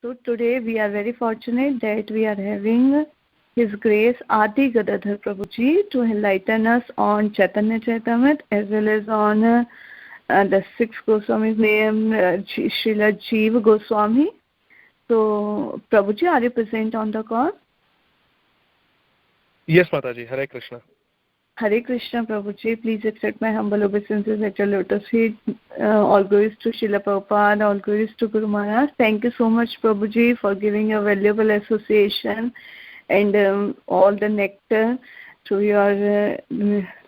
So today we are very fortunate that we are having His Grace Adi Gadadhar Prabhu Ji to enlighten us on Chaitanya Charitamrita as well as on the sixth Goswami's name, Srila Jiva Goswami. So Prabhu Ji, are you present on the call? Yes, Mataji. Hare Krishna. Hare Krishna, Prabhuji. Please accept my humble obeisances at your lotus feet. All glories to Srila Prabhupada, all glories to Guru Maharaj. Thank you so much, Prabhuji, for giving a valuable association and all the nectar to your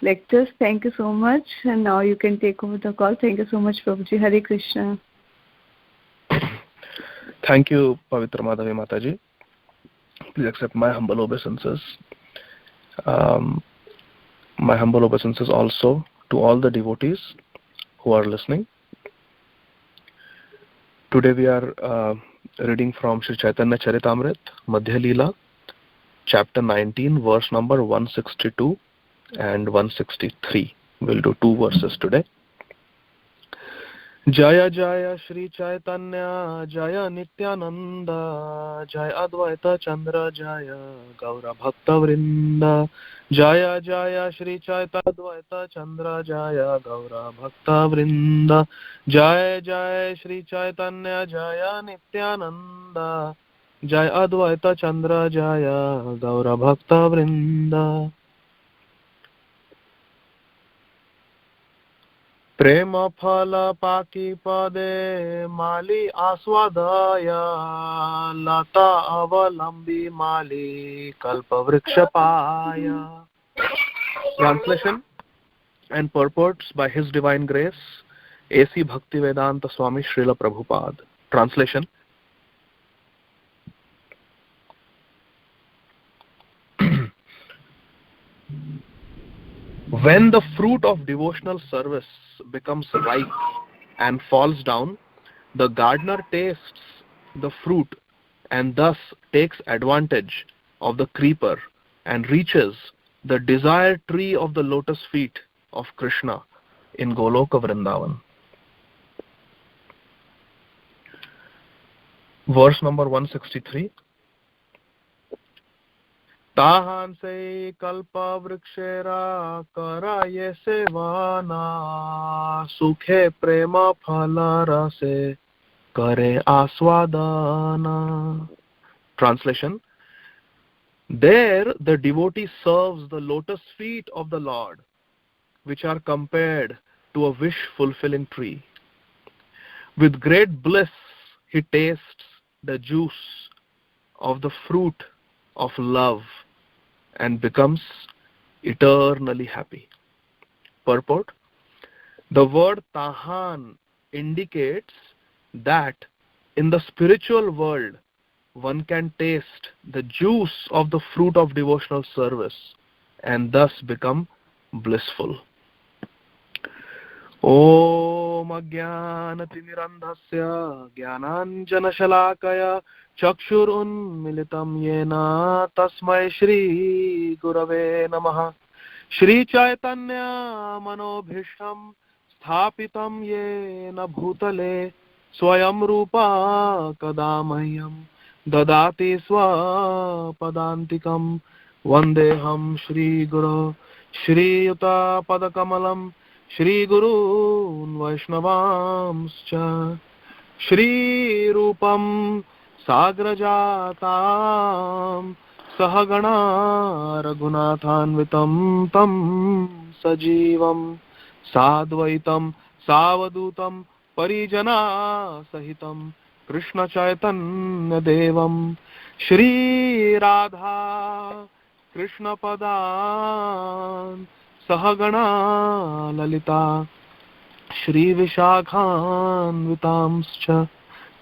lectures. Thank you so much. And now you can take over the call. Thank you so much, Prabhuji. Hare Krishna. Thank you, Pavitra Madhavi Mataji. Please accept my humble obeisances. My humble obeisances also to all the devotees who are listening. Today we are reading from Sri Chaitanya Charitamrita, Madhya Lila, chapter 19, verse number 162 and 163. We'll do two verses today. Jaya Jaya Shri Chaitanya Jaya Nityananda Jaya Advaita Chandra Jaya Gaura Bhakta Vrinda Jaya Jaya Shri Chaitanya Advaita Chandra Jaya Gaura Bhakta Vrinda Jaya Jaya Shri Chaitanya Jaya Nityananda Jaya Advaita Chandra Jaya Gaura Bhakta Vrinda. प्रेम फल पाकी पदे माली आस्वादया लता अवलंबी माली कल्प वृक्ष पाया. Translation and purports by His Divine Grace A.C. Bhaktivedanta Swami Srila Prabhupada. Translation. When the fruit of devotional service becomes ripe and falls down, the gardener tastes the fruit and thus takes advantage of the creeper and reaches the desired tree of the lotus feet of Krishna in Goloka Vrindavan. Verse number 163. ताहान से कल्प वृक्षेरा करा ये सेवाना सुखे प्रेम फल रसे करे आस्वादना. Translation. There the devotee serves the lotus feet of the Lord, which are compared to a wish-fulfilling tree. With great bliss he tastes the juice of the fruit of love and becomes eternally happy. Purport. The word tahan indicates that in the spiritual world one can taste the juice of the fruit of devotional service and thus become blissful. Om Ajnanatirandhasya Jnananjanashalakaya Chakshurunmilitam Yena Tasmai Shri Gurave Namaha. Shri Chaitanya Manobhishtam Sthapitam Yena Bhutale Swayam Rupa Kadamahyam Dadati Swapadantikam Vandeham Shri Guru Shri Yuta Padakamalam Shri Guru Vaishnavamscha Shri Rupam Sagrajatam Sahagana Raghunathanvitam Tam Sajivam Sadvaitam Savadutam Parijana Sahitam Krishna Chaitanya Devam Shri Radha Krishna Padan Sahagana Lalita Shri Vishakhanvitamscha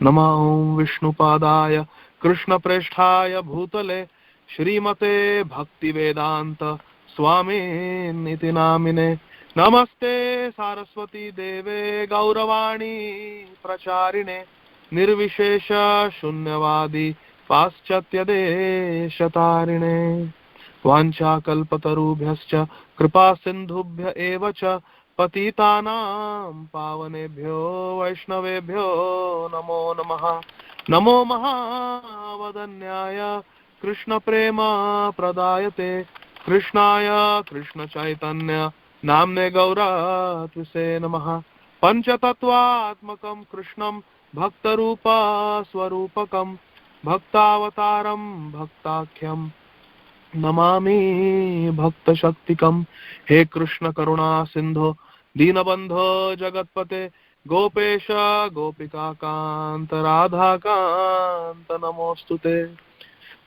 Namah Vishnu Padaya Krishna Preshthaya Bhutale Shrimate Bhaktivedanta Swami Niti Namine Namaste Saraswati Deve Gauravani Pracharine Nirvishesha Shunyavadi Paschatya Deshatarine Vancha kalpatarubhyascha kripa sindhubhya evacha patitanam pavanebhyo vaishnavebhyo namo namaha. Namo Mahavadanyaya Krishna Prema Pradayate Krishnaya Krishna Chaitanya Namne Gaura Tvise Namaha Panchatattvatmakam Krishnam Bhaktarupa Swarupakam Bhaktavataram Bhaktakhyam Namami Bhakta Shaktikam. He Krishna Karuna Sindho Dinabandho Jagatpate Gopesha Gopika Kanta Radha Kanta Namostute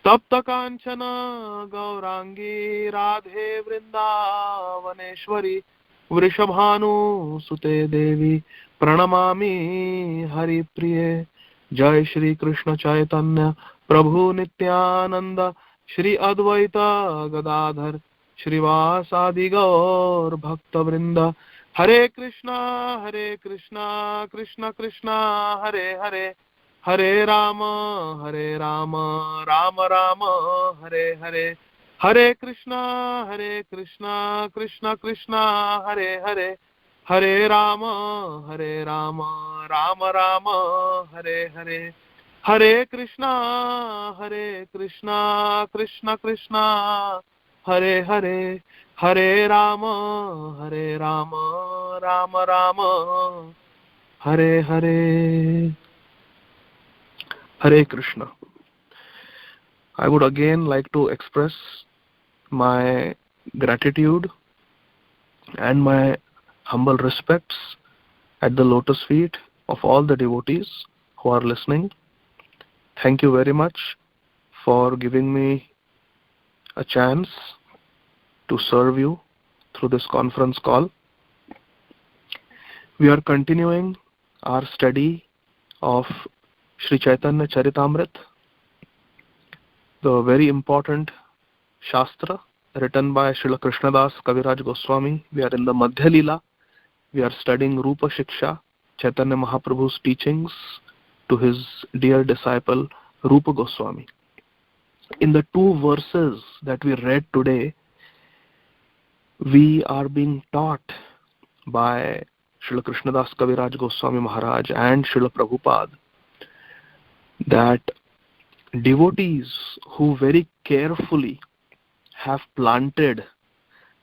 Tapta Kanchana Gaurangi Radhe Vrindavaneshwari Vrishabhanu Sute Devi Pranamami Hari Priye. Jai Shri Krishna Chaitanya Prabhu Nityananda Shri Advaita Gadadhar Shrivasadi Gaur Bhakta Vrinda. Hare Krishna Krishna Krishna Hare Hare Hare Rama Rama Rama Hare Hare. Hare Krishna Krishna Krishna Hare Hare Hare Rama Rama Rama Hare Hare. Hare Krishna Krishna Krishna Hare Hare Hare Rama Rama Rama Hare Hare. Hare Krishna. I would again like to express my gratitude and my humble respects at the lotus feet of all the devotees who are listening. Thank you very much for giving me a chance to serve you through this conference call. We are continuing our study of Sri Chaitanya Charitamrit, the very important Shastra written by Srila Krishnadas Kaviraj Goswami. We are in the Madhya Lila. We are studying Rupa Shiksha, Chaitanya Mahaprabhu's teachings to his dear disciple Rupa Goswami. In the two verses that we read today, we are being taught by Srila Krishnadas Kaviraj Goswami Maharaj and Srila Prabhupada that devotees who very carefully have planted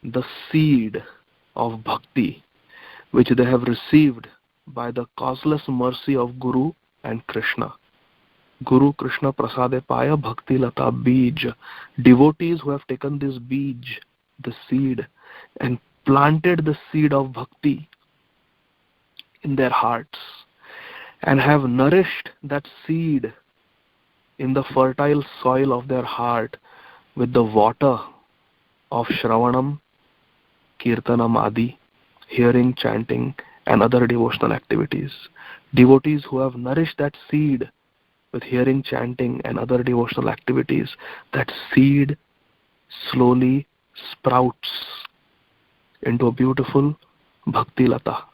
the seed of bhakti which they have received by the causeless mercy of Guru and Krishna. Guru Krishna Prasade Paya Bhakti Lata Bij. Devotees who have taken this bij, the seed, and planted the seed of bhakti in their hearts and have nourished that seed in the fertile soil of their heart with the water of Shravanam, Kirtanam Adi, hearing, chanting, and other devotional activities. Devotees who have nourished that seed with hearing, chanting, and other devotional activities, that seed slowly sprouts into a beautiful bhakti lata,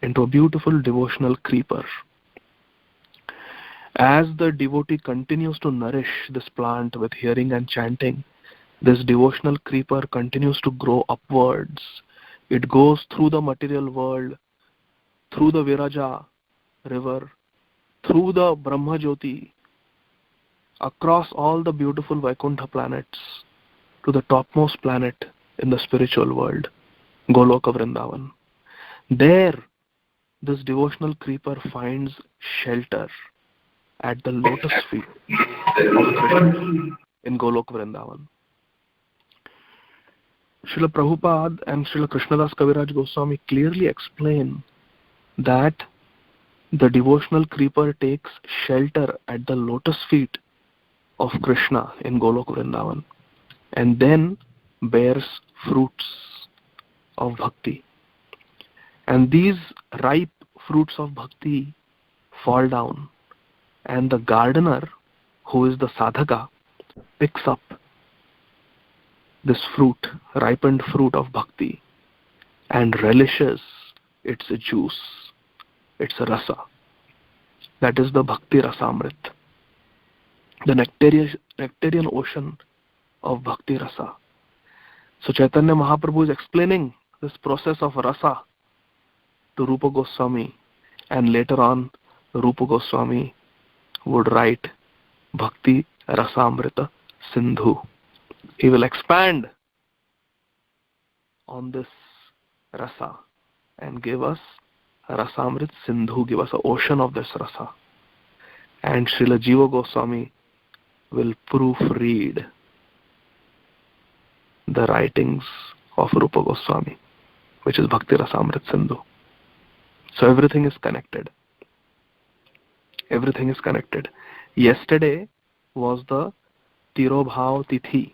into a beautiful devotional creeper. As the devotee continues to nourish this plant with hearing and chanting, this devotional creeper continues to grow upwards. It goes through the material world, through the Viraja river, through the Brahma Jyoti, across all the beautiful Vaikuntha planets, to the topmost planet in the spiritual world, Goloka Vrindavan. There, this devotional creeper finds shelter at the lotus feet of Krishna in Goloka Vrindavan. Srila Prabhupada and Srila Krishnadas Kaviraj Goswami clearly explain that the devotional creeper takes shelter at the lotus feet of Krishna in Goloka Vrindavan and then bears fruits of bhakti. And these ripe fruits of bhakti fall down, and the gardener, who is the sadhaka, picks up this fruit, ripened fruit of bhakti, and relishes its juice, its rasa. That is the bhakti rasamrit, the nectarian ocean of bhakti rasa. So Chaitanya Mahaprabhu is explaining this process of rasa to Rupa Goswami, and later on Rupa Goswami would write Bhakti Rasamrita Sindhu. He will expand on this rasa and give us Rasamrit Sindhu, give us an ocean of this rasa. And Srila Jiva Goswami will proofread the writings of Rupa Goswami, which is Bhakti Rasamrit Sindhu. So everything is connected. Everything is connected. Yesterday was the Tirobhav Tithi,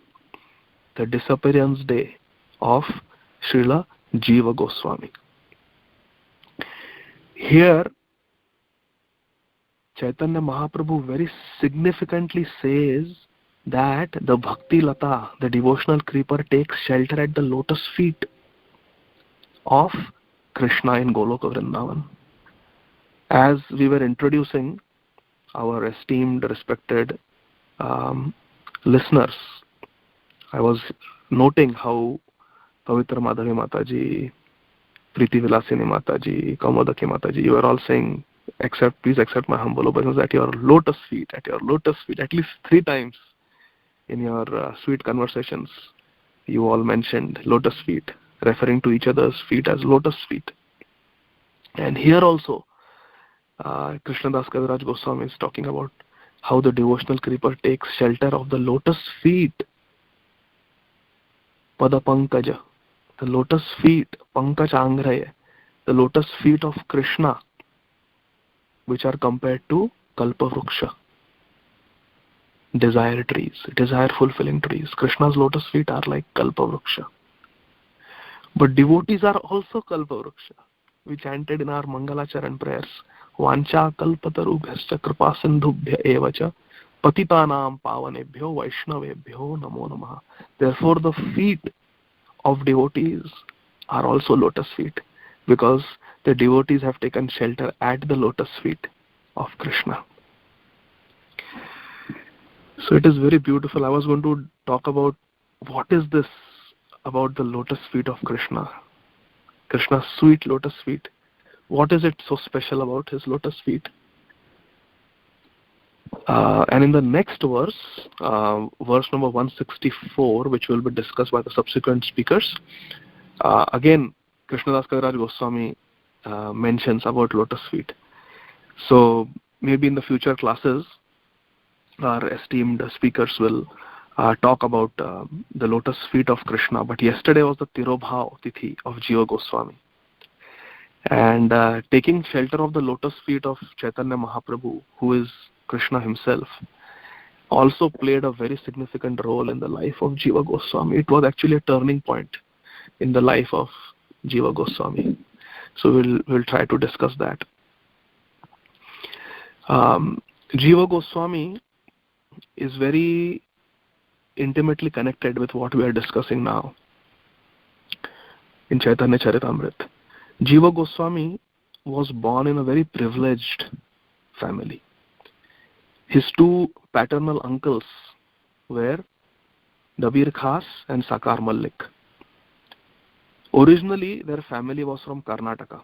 the disappearance day of Srila Jiva Goswami. Here, Chaitanya Mahaprabhu very significantly says that the Bhakti Lata, the devotional creeper, takes shelter at the lotus feet of Krishna in Goloka Vrindavan. As we were introducing our esteemed, respected listeners, I was noting how Pavitra Madhavi Mataji, Priti Vilasini Mataji, Kamodaki Mataji, you are all saying, please accept my humble obeisance at your lotus feet, at least 3 times in your sweet conversations. You all mentioned lotus feet, referring to each other's feet as lotus feet. And here also, Krishnadas Kaviraj Goswami is talking about how the devotional creeper takes shelter of the lotus feet, Pada Pankaja, the lotus feet, Pankaj Angraya, the lotus feet of Krishna, which are compared to Kalpavruksha, desire trees, desire fulfilling trees. Krishna's lotus feet are like Kalpavruksha. But devotees are also Kalpavruksha. We chanted in our Mangala Charan prayers, Vancha kalpatarubhyascha kripa sindhubhya evacha patitanam pavanebhyo vaishnavebhyo namo namaha. Therefore the feet of devotees are also lotus feet, because the devotees have taken shelter at the lotus feet of Krishna. So it is very beautiful. I was going to talk about what is this about the lotus feet of Krishna, Krishna's sweet lotus feet. What is it so special about his lotus feet? And in the next verse, verse number 164, which will be discussed by the subsequent speakers, again, Krishnadas Kaviraj Goswami mentions about lotus feet. So maybe in the future classes, our esteemed speakers will talk about the lotus feet of Krishna. But yesterday was the Tirobhav Tithi of Jiva Goswami. And taking shelter of the lotus feet of Chaitanya Mahaprabhu, who is Krishna himself, also played a very significant role in the life of Jiva Goswami. It was actually a turning point in the life of Jiva Goswami. So we'll try to discuss that. Jiva Goswami is very intimately connected with what we are discussing now in Chaitanya Charitamrita. Jiva Goswami was born in a very privileged family. His 2 paternal uncles were Dabir Khas and Sakar Malik. Originally, their family was from Karnataka,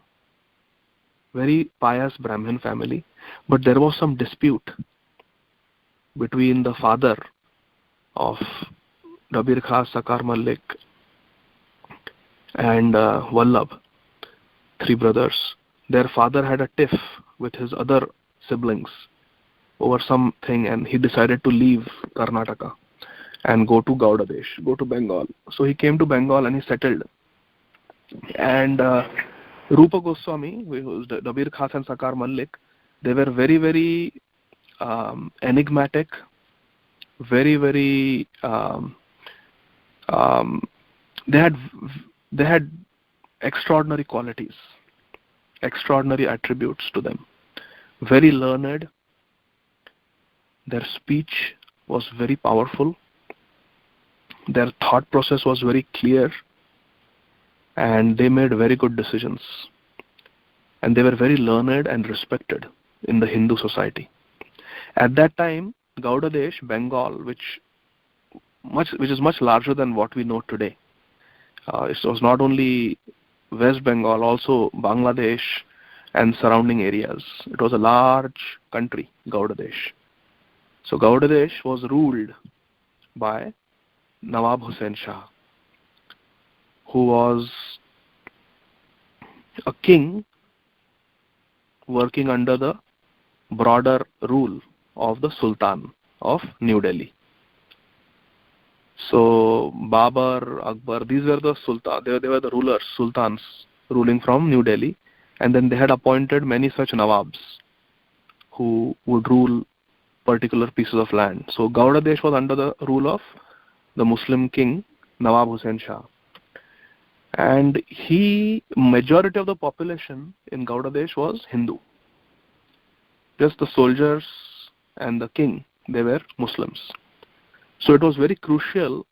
very pious Brahmin family, but there was some dispute between the father of Dabir Khas, Sakar Malik, and Vallabh, 3 brothers. Their father had a tiff with his other siblings over something, and he decided to leave Karnataka and go to Gaudadesh, go to Bengal. So he came to Bengal and he settled. And Rupa Goswami, who was Dabir Khas and Sakar Malik, they were very, very enigmatic, very, very they had extraordinary qualities, extraordinary attributes to them. Very learned. Their speech was very powerful. Their thought process was very clear, and they made very good decisions. And they were very learned and respected in the Hindu society. At that time, Gaudadesh, Bengal, which is much larger than what we know today. It was not only West Bengal, also Bangladesh and surrounding areas. It was a large country, Gaudadesh. So Gaudadesh was ruled by Nawab Hussain Shah, who was a king working under the broader rule of the Sultan of New Delhi. So Babar, Akbar, these were the Sultan. They were the rulers, sultans ruling from New Delhi, and then they had appointed many such Nawabs who would rule particular pieces of land. So Gaudadesh was under the rule of the Muslim king Nawab Hussain Shah, and majority of the population in Gaudadesh was Hindu. Just the soldiers and the king, they were Muslims. So it was very crucial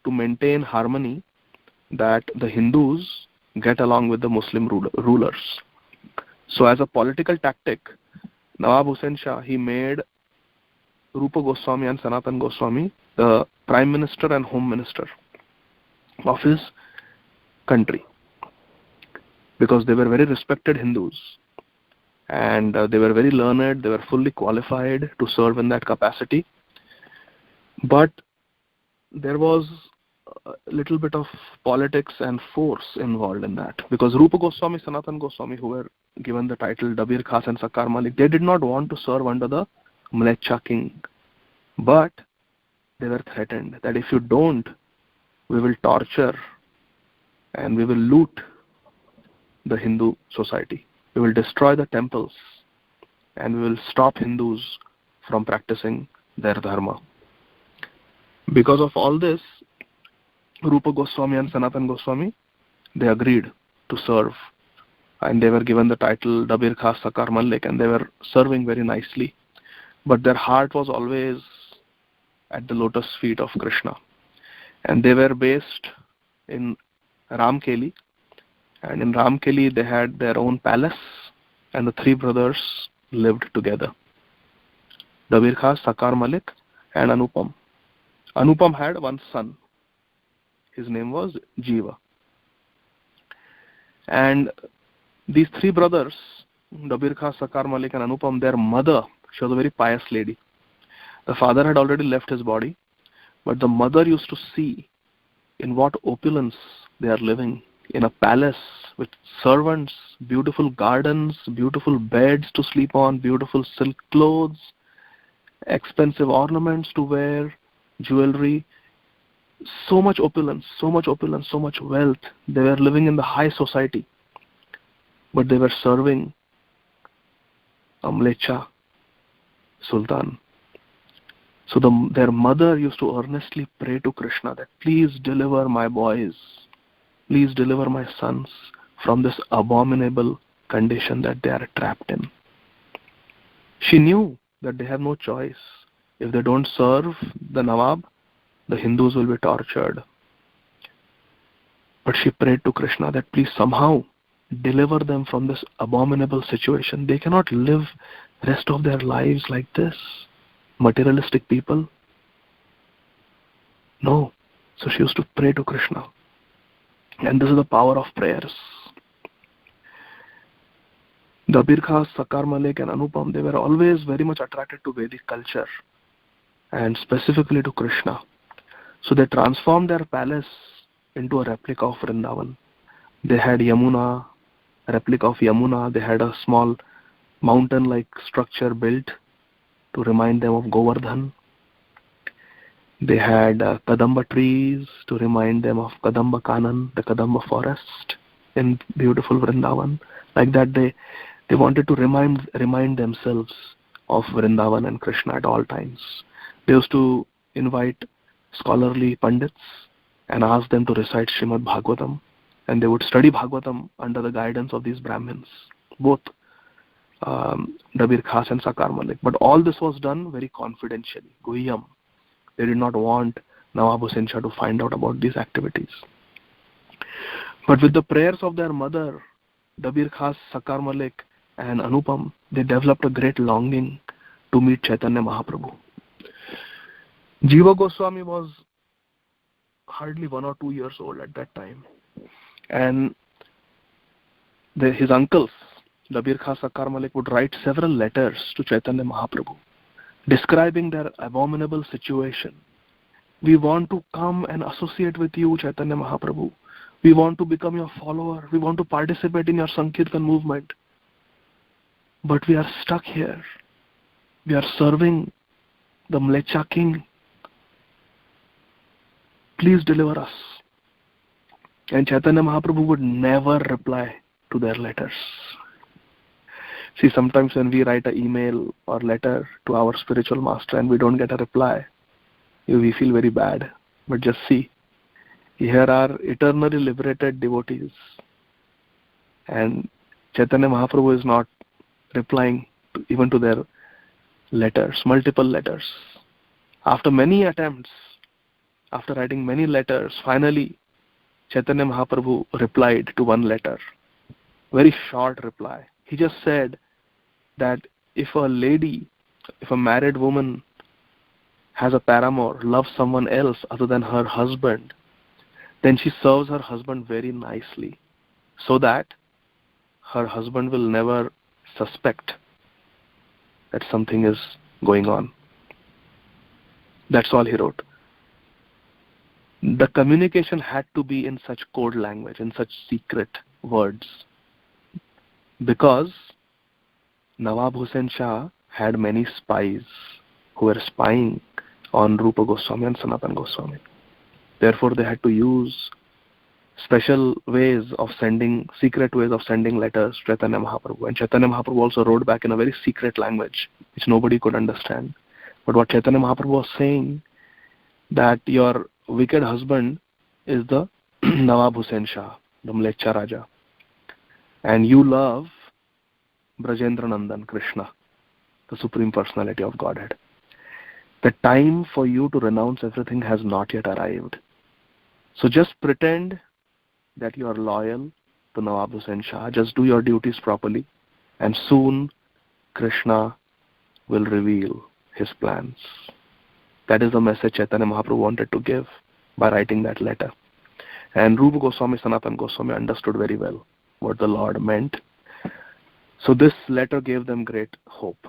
to maintain harmony, that the Hindus get along with the Muslim rulers. So as a political tactic, Nawab Hussain Shah, he made Rupa Goswami and Sanatan Goswami the Prime Minister and Home Minister of his country, because they were very respected Hindus, and they were very learned, they were fully qualified to serve in that capacity. But there was a little bit of politics and force involved in that, because Rupa Goswami, Sanatan Goswami, who were given the title Dabir Khas and Sakar Malik, they did not want to serve under the Mlecha king, but they were threatened that if you don't, we will torture and we will loot the Hindu society. We will destroy the temples and we will stop Hindus from practicing their dharma. Because of all this, Rupa Goswami and Sanatan Goswami, they agreed to serve, and they were given the title Dabir Khas Sakar Malik, and they were serving very nicely. But their heart was always at the lotus feet of Krishna. And they were based in Ramkeli, and in Ramkeli they had their own palace, and the three brothers lived together. Dabir Khas, Sakar Malik and Anupam. Anupam had one son. His name was Jiva. And these three brothers, Dabir Khas, Sakar Malik and Anupam, their mother, she was a very pious lady. The father had already left his body, but the mother used to see in what opulence they are living, in a palace with servants, beautiful gardens, beautiful beds to sleep on, beautiful silk clothes, expensive ornaments to wear, jewelry, so much opulence, so much wealth. They were living in the high society, but they were serving a Mlecha Sultan. So their mother used to earnestly pray to Krishna that please deliver my boys, please deliver my sons from this abominable condition that they are trapped in. She knew that they have no choice. If they don't serve the Nawab, the Hindus will be tortured. But she prayed to Krishna that please somehow deliver them from this abominable situation. They cannot live rest of their lives like this. Materialistic people. No. So she used to pray to Krishna. And this is the power of prayers. Dabir Khas, Sakar Malik and Anupam, they were always very much attracted to Vedic culture and specifically to Krishna. So they transformed their palace into a replica of Vrindavan. They had Yamuna, a replica of Yamuna. They had a small mountain-like structure built to remind them of Govardhan. They had Kadamba trees to remind them of Kadamba Kanan, the Kadamba forest in beautiful Vrindavan. Like that, they wanted to remind themselves of Vrindavan and Krishna at all times. They used to invite scholarly pandits and ask them to recite Srimad Bhagavatam, and they would study Bhagavatam under the guidance of these Brahmins, both Dabir Khas and Sakar Malik. But all this was done very confidentially, Guhyam. They did not want Nawab Hussain Shah to find out about these activities. But with the prayers of their mother, Dabir Khas, Sakar Malik and Anupam, they developed a great longing to meet Chaitanya Mahaprabhu. Jiva Goswami was hardly 1 or 2 years old at that time. And his uncles, Dabir Khas, Sakar Malik, would write several letters to Chaitanya Mahaprabhu, describing their abominable situation. We want to come and associate with you, Chaitanya Mahaprabhu. We want to become your follower. We want to participate in your Sankirtan movement. But we are stuck here. We are serving the Mlecha king. Please deliver us. And Chaitanya Mahaprabhu would never reply to their letters. See, sometimes when we write an email or letter to our spiritual master and we don't get a reply, we feel very bad. But just see, here are eternally liberated devotees, and Chaitanya Mahaprabhu is not replying even to their letters, multiple letters. After many attempts, after writing many letters, finally Chaitanya Mahaprabhu replied to one letter. Very short reply. He just said that if a married woman has a paramour, loves someone else other than her husband, then she serves her husband very nicely, so that her husband will never suspect that something is going on. That's all he wrote. The communication had to be in such code language, in such secret words, because Nawab Hussain Shah had many spies who were spying on Rupa Goswami and Sanatana Goswami. Therefore, they had to use special ways of sending, secret ways of sending letters to Chaitanya Mahaprabhu. And Chaitanya Mahaprabhu also wrote back in a very secret language, which nobody could understand. But what Chaitanya Mahaprabhu was saying, that your wicked husband is the Nawab Hussain Shah, the Mlecha Raja. And you love Brajendra Nandan, Krishna, the Supreme Personality of Godhead. The time for you to renounce everything has not yet arrived. So just pretend that you are loyal to Nawab Hussain Shah. Just do your duties properly, and soon Krishna will reveal his plans. That is the message Chaitanya Mahaprabhu wanted to give by writing that letter. And Rupa Goswami, Sanatana Goswami understood very well what the Lord meant. So this letter gave them great hope.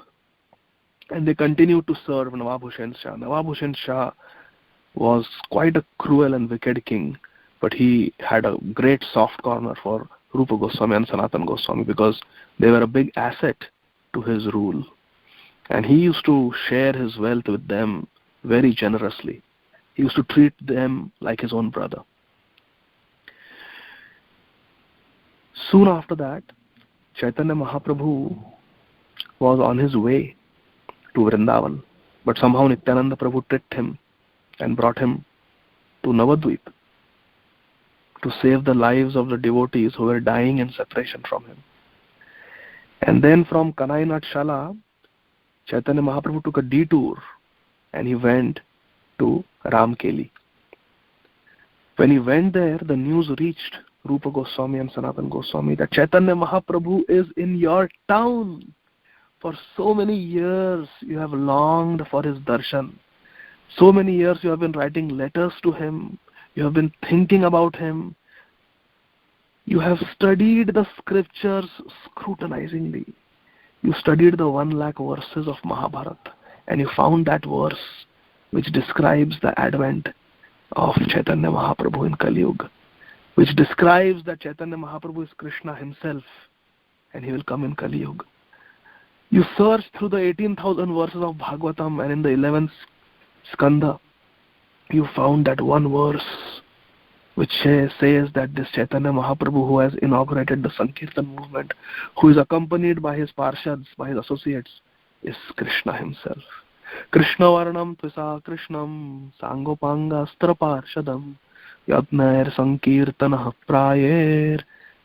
And they continued to serve Nawab Hussain Shah. Nawab Hussain Shah was quite a cruel and wicked king, but he had a great soft corner for Rupa Goswami and Sanatana Goswami because they were a big asset to his rule. And he used to share his wealth with them very generously. He used to treat them like his own brother. Soon after that, Chaitanya Mahaprabhu was on his way to Vrindavan, but somehow Nityananda Prabhu tricked him and brought him to Navadvip to save the lives of the devotees who were dying in separation from him. And then from Kanainath Shala, Chaitanya Mahaprabhu took a detour and he went to Ramkeli. When he went there, the news reached Rupa Goswami and Sanatana Goswami that Chaitanya Mahaprabhu is in your town. For so many years you have longed for his darshan. So many years you have been writing letters to him. You have been thinking about him. You have studied the scriptures scrutinizingly. You studied the 1 lakh verses of Mahabharata, and you found that verse which describes the advent of Chaitanya Mahaprabhu in Kali Yuga, which describes that Chaitanya Mahaprabhu is Krishna himself and he will come in Kali Yuga. You searched through the 18,000 verses of Bhagavatam, and in the 11th skanda, you found that one verse which says that this Chaitanya Mahaprabhu, who has inaugurated the Sankirtan movement, who is accompanied by his parshads, by his associates, is Krishna himself. Krishna Varnam Tvisa Krishnam Sangopanga Astra Parshadam Yagnair Sankirtanah Prayer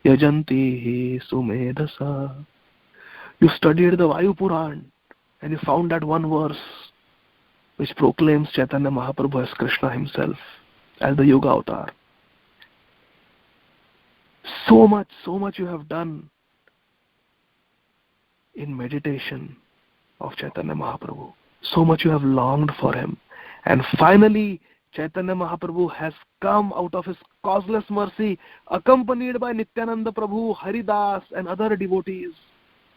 Yajanti Sumedasa. You studied the Vayu Puran and you found that one verse which proclaims Chaitanya Mahaprabhu as Krishna himself, as the Yuga Avatar. So much you have done in meditation of Chaitanya Mahaprabhu. So much you have longed for him. And finally, Chaitanya Mahaprabhu has come out of his causeless mercy, accompanied by Nityananda Prabhu, Haridas and other devotees.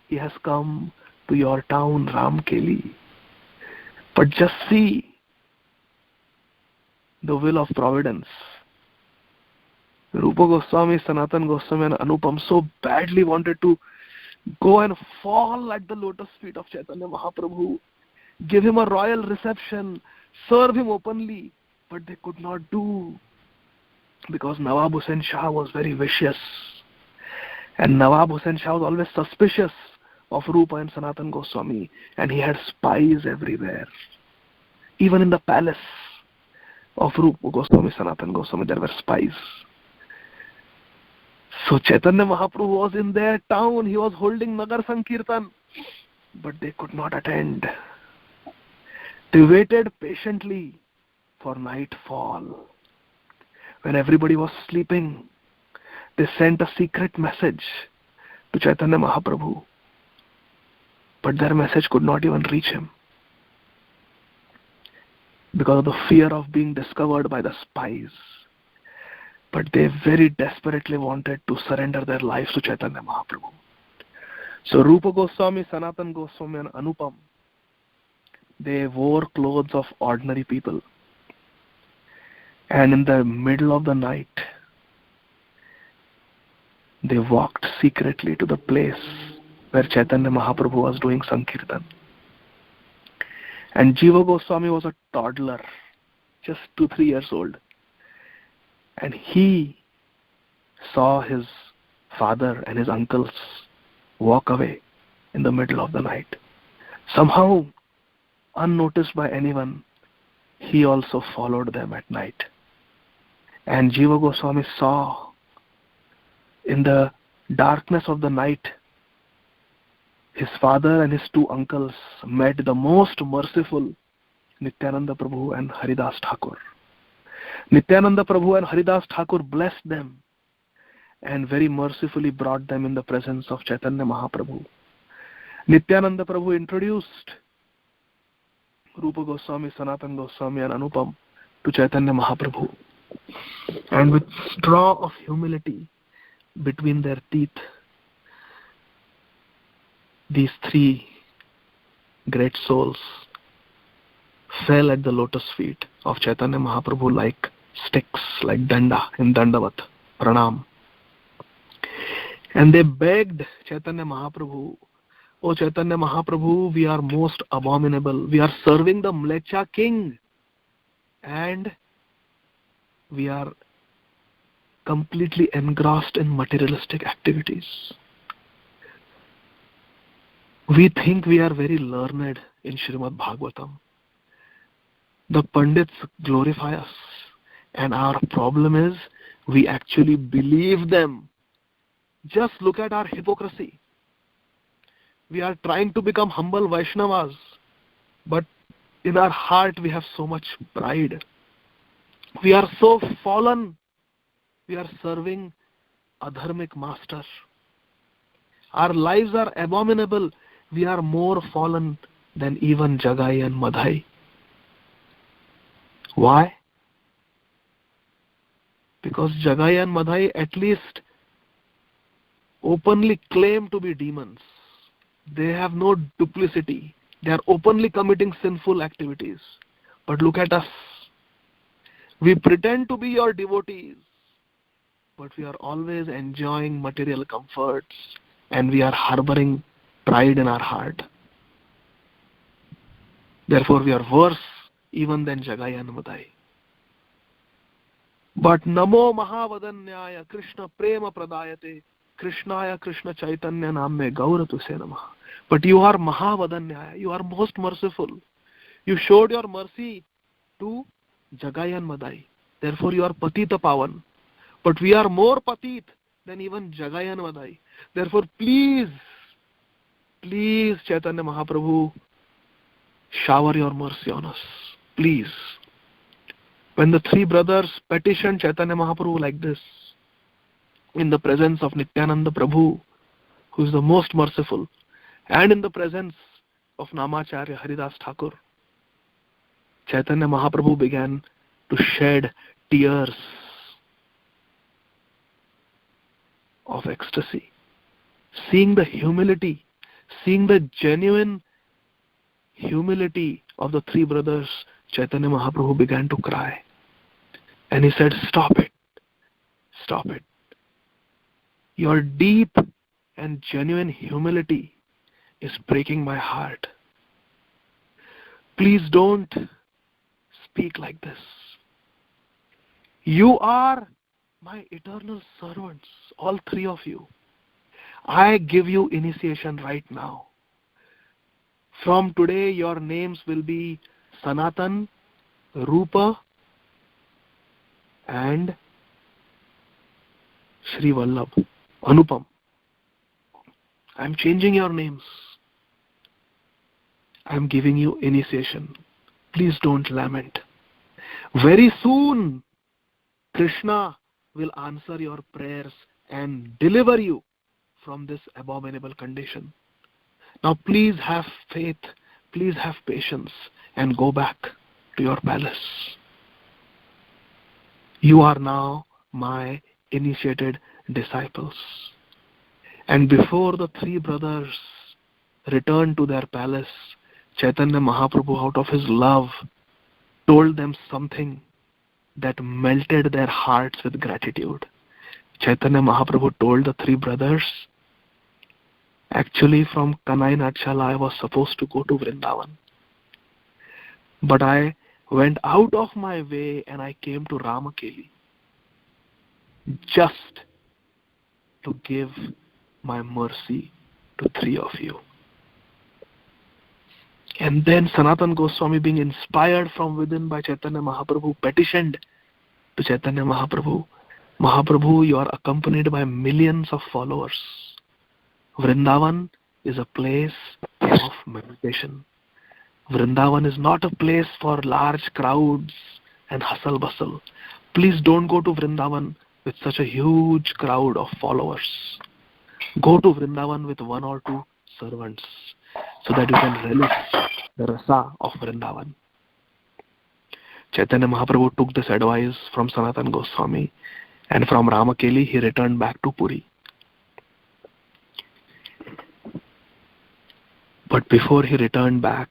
He has come to your town, Ramkeli. But just see the will of providence. Rupa Goswami, Sanatan Goswami and Anupam so badly wanted to go and fall at the lotus feet of Chaitanya Mahaprabhu, give him a royal reception, serve him openly, but they could not do, because Nawab Hussain Shah was very vicious, and Nawab Hussain Shah was always suspicious of Rupa and Sanatan Goswami, and he had spies everywhere. Even in the palace of Rupa Goswami, Sanatan Goswami, there were spies. So Chaitanya Mahaprabhu was in their town, he was holding Nagar Sankirtan, but they could not attend. They waited patiently for nightfall. When everybody was sleeping, they sent a secret message to Chaitanya Mahaprabhu, but their message could not even reach him because of the fear of being discovered by the spies. But they very desperately wanted to surrender their lives to Chaitanya Mahaprabhu. So Rupa Goswami, Sanatan Goswami and Anupam, they wore clothes of ordinary people. And in the middle of the night, they walked secretly to the place where Chaitanya Mahaprabhu was doing Sankirtan. And Jiva Goswami was a toddler, just 2-3 years old. And he saw his father and his uncles walk away in the middle of the night. Somehow, unnoticed by anyone, he also followed them at night. And Jiva Goswami saw in the darkness of the night, his father and his 2 uncles met the most merciful Nityananda Prabhu and Haridas Thakur. Nityananda Prabhu and Haridas Thakur blessed them and very mercifully brought them in the presence of Chaitanya Mahaprabhu. Nityananda Prabhu introduced Rupa Goswami, Sanatan Goswami and Anupam to Chaitanya Mahaprabhu. And with straw of humility between their teeth, these 3 great souls fell at the lotus feet of Chaitanya Mahaprabhu like sticks, like danda in Dandavat, pranam. And they begged Chaitanya Mahaprabhu, "O Chaitanya Mahaprabhu, we are most abominable. We are serving the Mlecha king and we are completely engrossed in materialistic activities. We think we are very learned in Srimad Bhagavatam. The Pandits glorify us, and our problem is we actually believe them. Just look at our hypocrisy. We are trying to become humble Vaishnavas, but in our heart we have so much pride. We are so fallen. We are serving a dharmic master. Our lives are abominable. We are more fallen than even Jagai and Madhai. Why? Because Jagai and Madhai at least openly claim to be demons. They have no duplicity. They are openly committing sinful activities. But look at us. We pretend to be your devotees, but we are always enjoying material comforts and we are harboring pride in our heart. Therefore, we are worse even than Jagai and Madhai. But Namo Mahavadanyaya Krishna Prema Pradayate Krishnaya Krishna Chaitanya Namme Gauratu Se Namaha. But you are Mahavadanyaya. You are most merciful. You showed your mercy to Jagai and Madhai. Therefore, you are Patita Pavan. But we are more Patit than even Jagai and Madhai. Therefore, please, Chaitanya Mahaprabhu, shower your mercy on us. Please. When the 3 brothers petitioned Chaitanya Mahaprabhu like this, in the presence of Nityananda Prabhu, who is the most merciful, and in the presence of Namacharya Haridas Thakur, Chaitanya Mahaprabhu began to shed tears of ecstasy, seeing the humility, seeing the genuine humility of the three brothers, Chaitanya Mahaprabhu began to cry. And he said, "Stop it. Stop it. Your deep and genuine humility is breaking my heart. Please don't speak like this. You are my eternal servants, all three of you. I give you initiation right now. From today, your names will be Sanatan, Rupa, and Sri Vallabh, Anupam. I'm changing your names. I'm giving you initiation. Please don't lament. Very soon, Krishna will answer your prayers and deliver you from this abominable condition. Now please have faith, please have patience, and go back to your palace. You are now my initiated disciples." And before the three brothers returned to their palace, Chaitanya Mahaprabhu, out of his love, told them something that melted their hearts with gratitude. Chaitanya Mahaprabhu told the three brothers, "Actually, from Kanai Natshala, I was supposed to go to Vrindavan. But I went out of my way and I came to Ramakeli just to give my mercy to three of you." And then Sanatan Goswami, being inspired from within by Chaitanya Mahaprabhu, petitioned to Chaitanya Mahaprabhu, "Mahaprabhu, you are accompanied by millions of followers. Vrindavan is a place of meditation. Vrindavan is not a place for large crowds and hustle bustle. Please don't go to Vrindavan with such a huge crowd of followers. Go to Vrindavan with one or two servants so that you can relish the rasa of Vrindavan." Chaitanya Mahaprabhu took this advice from Sanatan Goswami, and from Ramakeli he returned back to Puri. But before he returned back,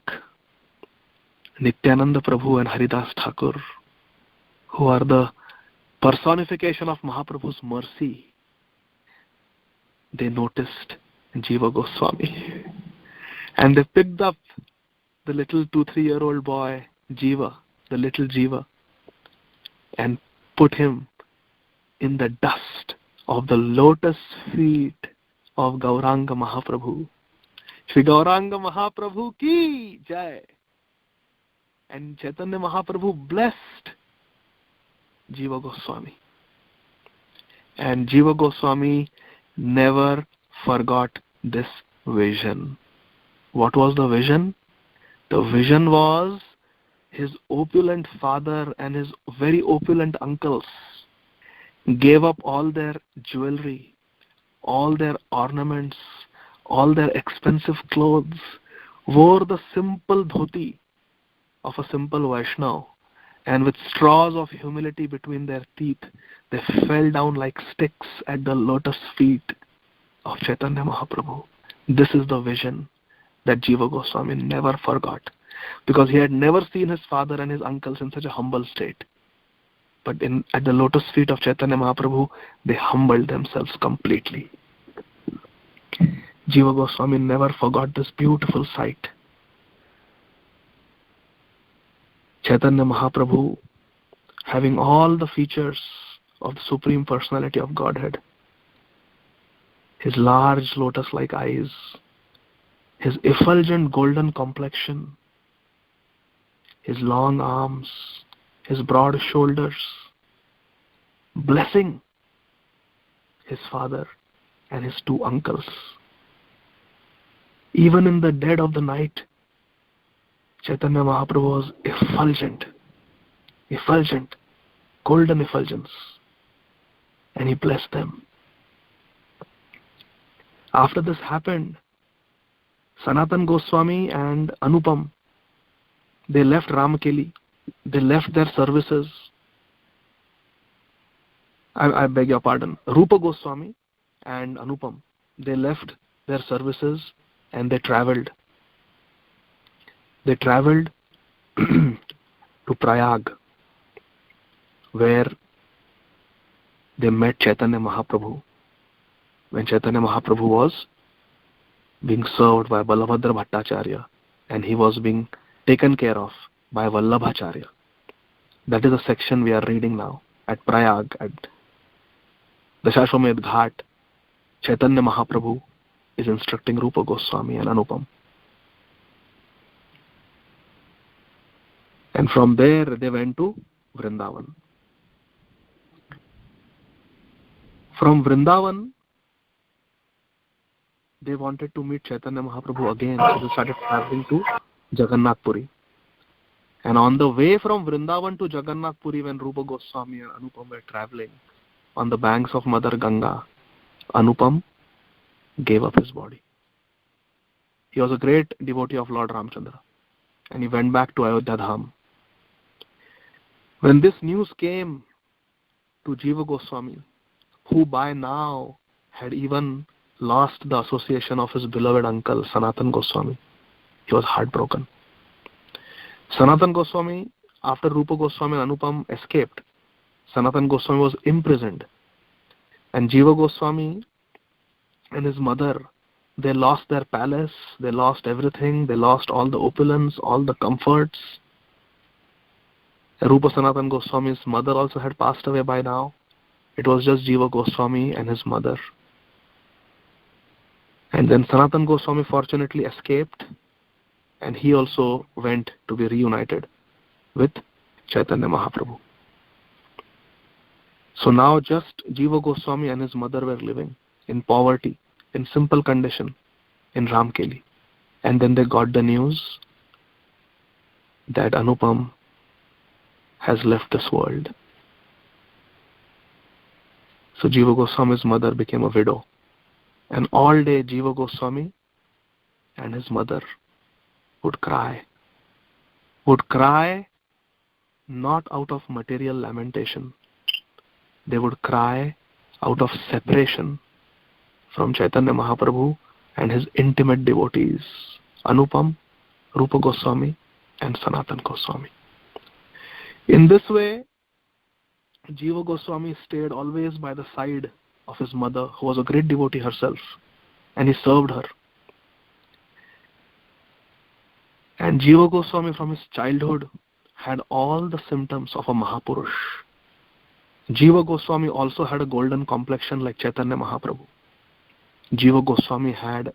Nityananda Prabhu and Haridas Thakur, who are the personification of Mahaprabhu's mercy, they noticed Jiva Goswami. And they picked up the little 2-3-year-old boy, Jiva, the little Jiva, and put him in the dust of the lotus feet of Gauranga Mahaprabhu. Shri Gauranga Mahaprabhu ki jai. And Chaitanya Mahaprabhu blessed Jiva Goswami. And Jiva Goswami never forgot this vision. What was the vision? The vision was his opulent father and his very opulent uncles gave up all their jewelry, all their ornaments, all their expensive clothes, wore the simple dhoti of a simple Vaishnav, and with straws of humility between their teeth, they fell down like sticks at the lotus feet of Chaitanya Mahaprabhu. This is the vision that Jiva Goswami never forgot, because he had never seen his father and his uncles in such a humble state. But at the lotus feet of Chaitanya Mahaprabhu, they humbled themselves completely. Jiva Goswami never forgot this beautiful sight. Chaitanya Mahaprabhu, having all the features of the Supreme Personality of Godhead, his large lotus-like eyes, his effulgent golden complexion, his long arms, his broad shoulders, blessing his father and his two uncles. Even in the dead of the night, Chaitanya Mahaprabhu was effulgent, golden effulgence, and he blessed them. After this happened, Sanatan Goswami and Anupam, they left Ramakeli, they left their services. I beg your pardon, Rupa Goswami and Anupam, they left their services and they traveled. They traveled to Prayag, where they met Chaitanya Mahaprabhu when Chaitanya Mahaprabhu was being served by Balabhadra Bhattacharya and he was being taken care of by Vallabhacharya. That is the section we are reading now. At Prayag, at Dashashwamedh Ghat, Chaitanya Mahaprabhu is instructing Rupa Goswami and Anupam. And from there they went to Vrindavan. From Vrindavan, they wanted to meet Chaitanya Mahaprabhu again, so they started traveling to Jagannath Puri. And on the way from Vrindavan to Jagannath Puri, when Rupa Goswami and Anupam were traveling on the banks of Mother Ganga, Anupam gave up his body. He was a great devotee of Lord Ramchandra, and he went back to Ayodhya Dham. When this news came to Jiva Goswami, who by now had even lost the association of his beloved uncle Sanatan Goswami, he was heartbroken. Sanatan Goswami, after Rupa Goswami and Anupam escaped, Sanatan Goswami was imprisoned, and Jiva Goswami and his mother, they lost their palace, they lost everything, they lost all the opulence, all the comforts. Rupa Sanatan Goswami's mother also had passed away by now. It was just Jiva Goswami and his mother. And then Sanatan Goswami fortunately escaped, and he also went to be reunited with Chaitanya Mahaprabhu. So now just Jiva Goswami and his mother were living in poverty, in simple condition, in Ramkeli. And then they got the news that Anupam has left this world. So Jiva Goswami's mother became a widow. And all day Jiva Goswami and his mother would cry. Would cry not out of material lamentation. They would cry out of separation from Chaitanya Mahaprabhu and his intimate devotees, Anupam, Rupa Goswami and Sanatan Goswami. In this way, Jiva Goswami stayed always by the side of his mother, who was a great devotee herself, and he served her. And Jiva Goswami from his childhood had all the symptoms of a Mahapurush. Jiva Goswami also had a golden complexion like Chaitanya Mahaprabhu. Jiva Goswami had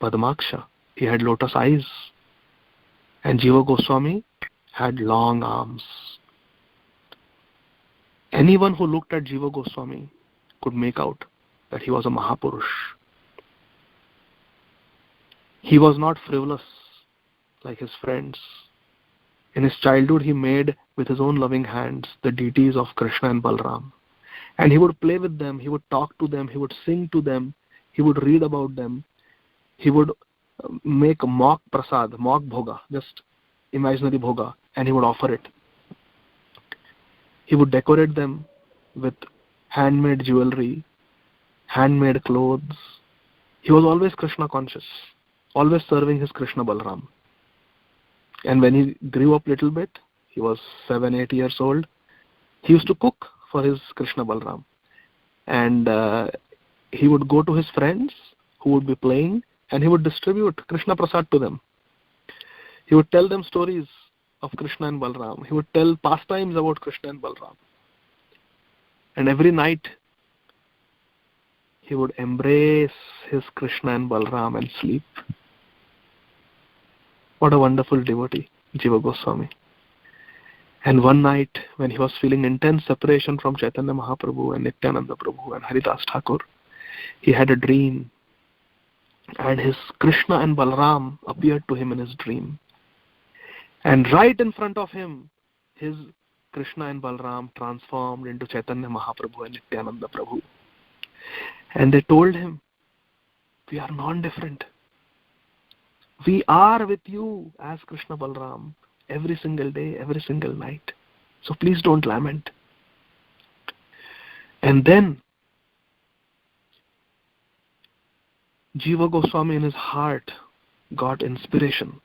Padmaksha, he had lotus eyes. And Jiva Goswami had long arms. Anyone who looked at Jiva Goswami could make out that he was a Mahapurush. He was not frivolous like his friends. In his childhood, he made with his own loving hands the deities of Krishna and Balram. And he would play with them, he would talk to them, he would sing to them, he would read about them. He would make mock prasad, mock bhoga, just imaginary bhoga, and he would offer it. He would decorate them with handmade jewelry, handmade clothes. He was always Krishna conscious, always serving his Krishna Balram. And when he grew up little bit, he was 7-8 years old, he used to cook for his Krishna Balram. And he would go to his friends who would be playing, and he would distribute Krishna Prasad to them. He would tell them stories of Krishna and Balram. He would tell pastimes about Krishna and Balram. And every night, he would embrace his Krishna and Balram and sleep. What a wonderful devotee, Jiva Goswami. And one night, when he was feeling intense separation from Chaitanya Mahaprabhu and Nityananda Prabhu and Haridas Thakur, he had a dream. And his Krishna and Balram appeared to him in his dream. And right in front of him, his Krishna and Balram transformed into Chaitanya Mahaprabhu and Nityananda Prabhu. And they told him, we are non-different. We are with you as Krishna Balram every single day, every single night. So please don't lament. And then Jiva Goswami in his heart got inspiration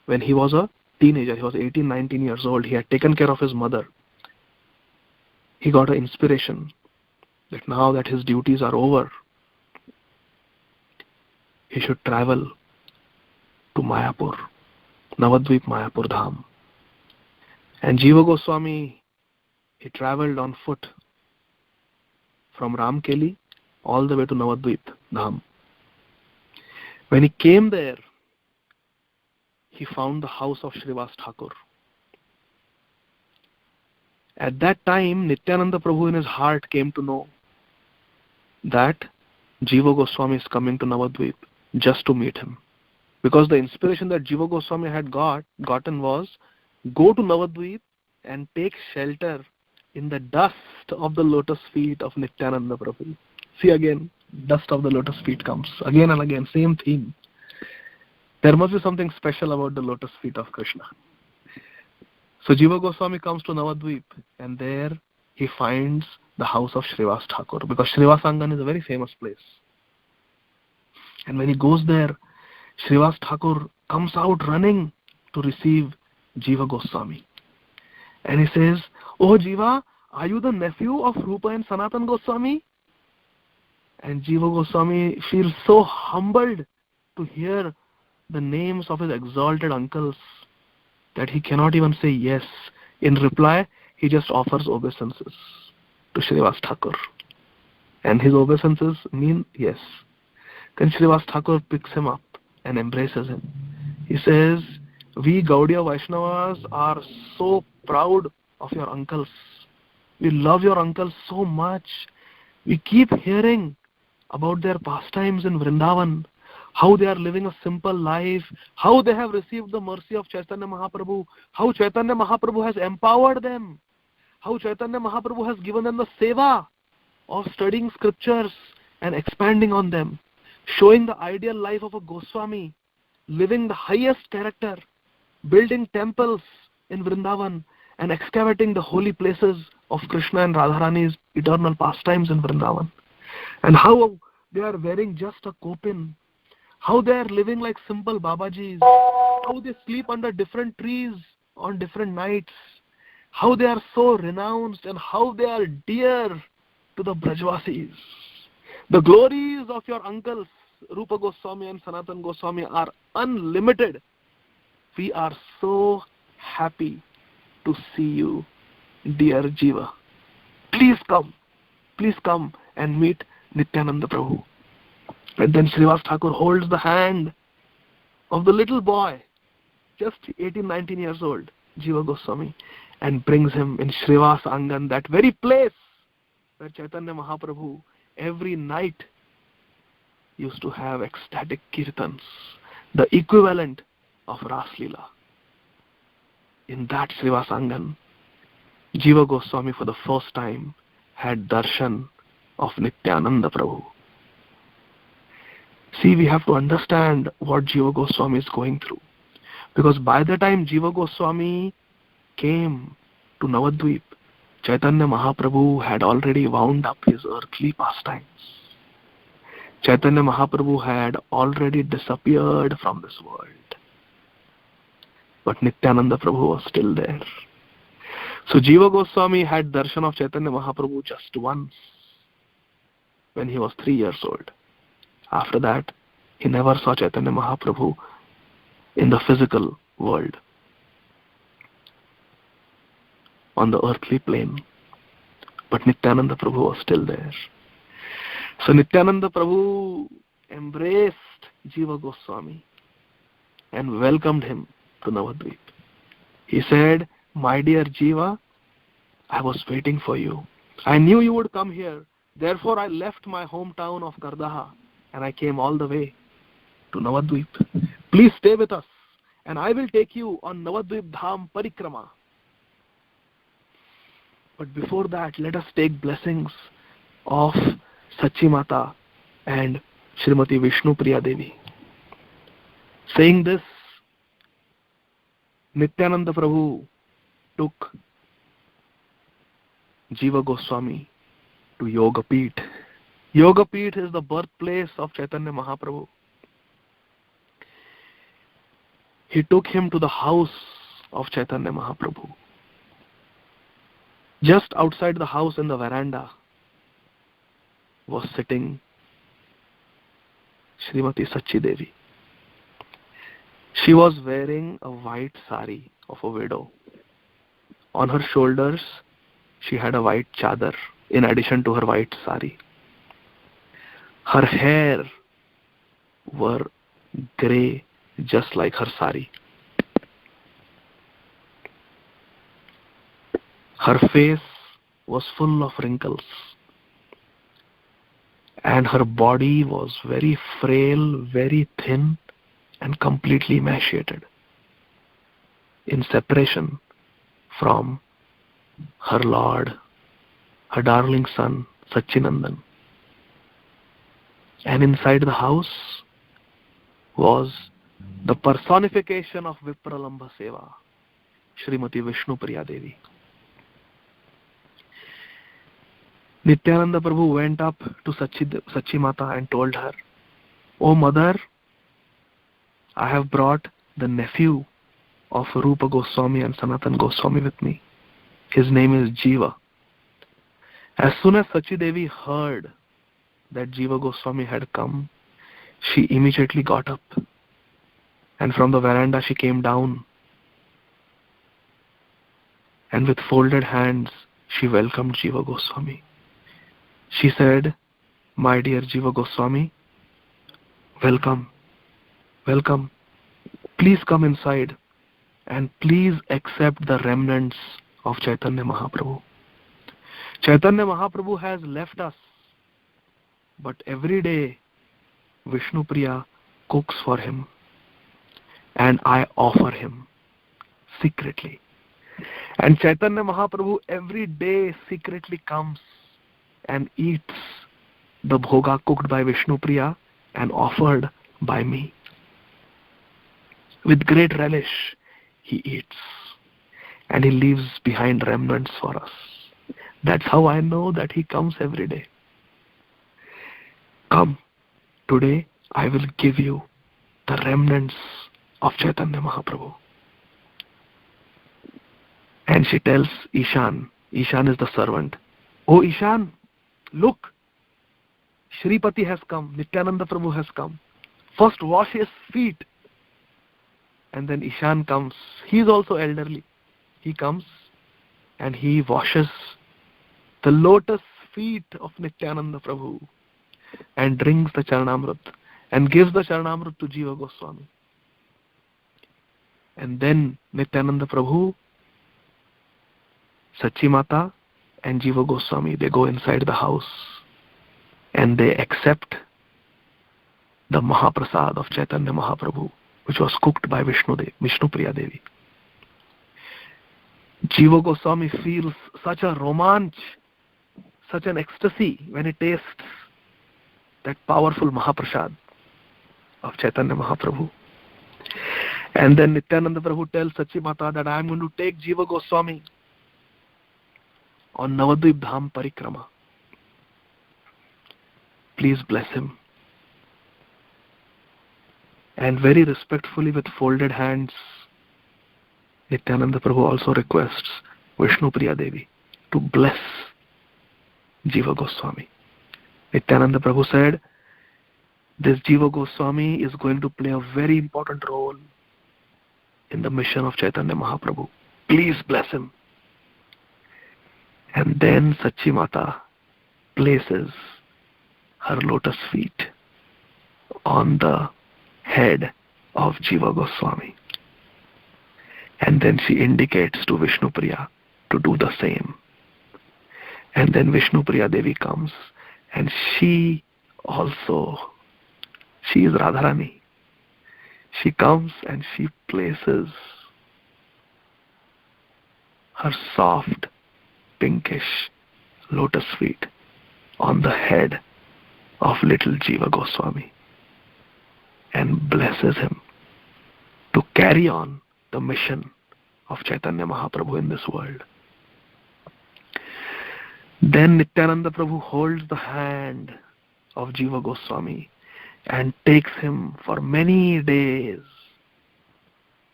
when he was a teenager. He was 18, 19 years old. He had taken care of his mother. He got an inspiration that now that his duties are over, he should travel to Mayapur, Navadvip Mayapur Dham. And Jiva Goswami, he traveled on foot from Ramkeli all the way to Navadvip Dham. When he came there, he found the house of Srivas Thakur. At that time, Nityananda Prabhu in his heart came to know that Jiva Goswami is coming to Navadvip just to meet him. Because the inspiration that Jiva Goswami had gotten was, go to Navadvip and take shelter in the dust of the lotus feet of Nityananda Prabhu. See again, dust of the lotus feet comes again and again, same theme. There must be something special about the lotus feet of Krishna. So Jiva Goswami comes to Navadvip, and there he finds the house of Srivas Thakur, because Srivas Angan is a very famous place. And when he goes there, Srivas Thakur comes out running to receive Jiva Goswami. And he says, "Oh Jiva, are you the nephew of Rupa and Sanatan Goswami?" And Jiva Goswami feels so humbled to hear the names of his exalted uncles that he cannot even say yes. In reply, he just offers obeisances to Srivas Thakur. And his obeisances mean yes. Then Srivas Thakur picks him up and embraces him. He says, "We Gaudiya Vaishnavas are so proud of your uncles. We love your uncles so much. We keep hearing about their pastimes in Vrindavan, how they are living a simple life, how they have received the mercy of Chaitanya Mahaprabhu, how Chaitanya Mahaprabhu has empowered them, how Chaitanya Mahaprabhu has given them the seva of studying scriptures and expanding on them, showing the ideal life of a Goswami, living the highest character, building temples in Vrindavan and excavating the holy places of Krishna and Radharani's eternal pastimes in Vrindavan, and how they are wearing just a kopin, how they are living like simple Babajis, how they sleep under different trees on different nights, how they are so renounced and how they are dear to the Brajvasis. The glories of your uncles, Rupa Goswami and Sanatan Goswami, are unlimited. We are so happy to see you, dear Jiva. Please come and meet Nityananda Prabhu." And then Srivas Thakur holds the hand of the little boy, just 18, 19 years old, Jiva Goswami, and brings him in Srivas Angan, that very place where Chaitanya Mahaprabhu every night used to have ecstatic kirtans, the equivalent of Ras Lila. In that Srivas Angan, Jiva Goswami for the first time had darshan of Nityananda Prabhu. See, we have to understand what Jiva Goswami is going through. Because by the time Jiva Goswami came to Navadvip, Chaitanya Mahaprabhu had already wound up his earthly pastimes. Chaitanya Mahaprabhu had already disappeared from this world. But Nityananda Prabhu was still there. So Jiva Goswami had darshan of Chaitanya Mahaprabhu just once, when he was 3 years old. After that, he never saw Chaitanya Mahaprabhu in the physical world, on the earthly plane. But Nityananda Prabhu was still there. So Nityananda Prabhu embraced Jiva Goswami and welcomed him to Navadvip. He said, "My dear Jiva, I was waiting for you. I knew you would come here. Therefore, I left my hometown of Kardaha and I came all the way to Navadvip. Please stay with us and I will take you on Navadvip Dham Parikrama. But before that, let us take blessings of Sachi Mata and Srimati Vishnu Priya Devi." Saying this, Nityananda Prabhu took Jiva Goswami to Yogapeeth. Yogapeeth is the birthplace of Chaitanya Mahaprabhu. He took him to the house of Chaitanya Mahaprabhu. Just outside the house in the veranda was sitting Srimati Sachi Devi. She was wearing a white sari of a widow. On her shoulders, she had a white chadar in addition to her white sari. Her hair were grey, just like her sari. Her face was full of wrinkles, and her body was very frail, very thin, and completely emaciated, in separation from her Lord, her darling son, Sachinandan. And inside the house was the personification of Vipralambha Seva, Srimati Vishnu Priya Devi. Nityananda Prabhu went up to Sachi Mata and told her, "O mother, I have brought the nephew of Rupa Goswami and Sanatan Goswami with me. His name is Jiva." As soon as Sachi Devi heard that Jiva Goswami had come, she immediately got up, and from the veranda she came down, and with folded hands she welcomed Jiva Goswami. She said, "My dear Jiva Goswami, welcome, welcome. Please come inside and please accept the remnants of Chaitanya Mahaprabhu. Chaitanya Mahaprabhu has left us, but every day Vishnu Priya cooks for him and I offer him secretly. And Chaitanya Mahaprabhu every day secretly comes and eats the bhoga cooked by Vishnu Priya and offered by me. With great relish he eats, and he leaves behind remnants for us. That's how I know that he comes every day. Come, today I will give you the remnants of Chaitanya Mahaprabhu." And she tells Ishan is the servant, "Oh Ishan, look, Shripati has come, Nityananda Prabhu has come. First wash his feet." And then Ishan comes. He is also elderly. He comes and he washes the lotus feet of Nityananda Prabhu and drinks the Charanamrit and gives the Charanamrit to Jiva Goswami. And then Nityananda Prabhu, Sachi Mata and Jiva Goswami, they go inside the house and they accept the Mahaprasad of Chaitanya Mahaprabhu, which was cooked by Vishnu Priya Devi. Jiva Goswami feels such a romanch, such an ecstasy when he tastes that powerful Mahaprasad of Chaitanya Mahaprabhu. And then Nityananda Prabhu tells Sachi Mata that I am going to take Jiva Goswami on Navadvip Dham Parikrama. Please bless him. And very respectfully, with folded hands, Nityananda Prabhu also requests Vishnu Priya Devi to bless Jiva Goswami. Nityananda Prabhu said, "This Jiva Goswami is going to play a very important role in the mission of Chaitanya Mahaprabhu. Please bless him." And then Sachi Mata places her lotus feet on the head of Jiva Goswami. And then she indicates to Vishnu Priya to do the same. And then Vishnu Priya Devi comes, and she is Radharani. She comes and she places her soft, pinkish lotus feet on the head of little Jiva Goswami and blesses him to carry on the mission of Chaitanya Mahaprabhu in this world. Then Nityananda Prabhu holds the hand of Jiva Goswami and takes him for many days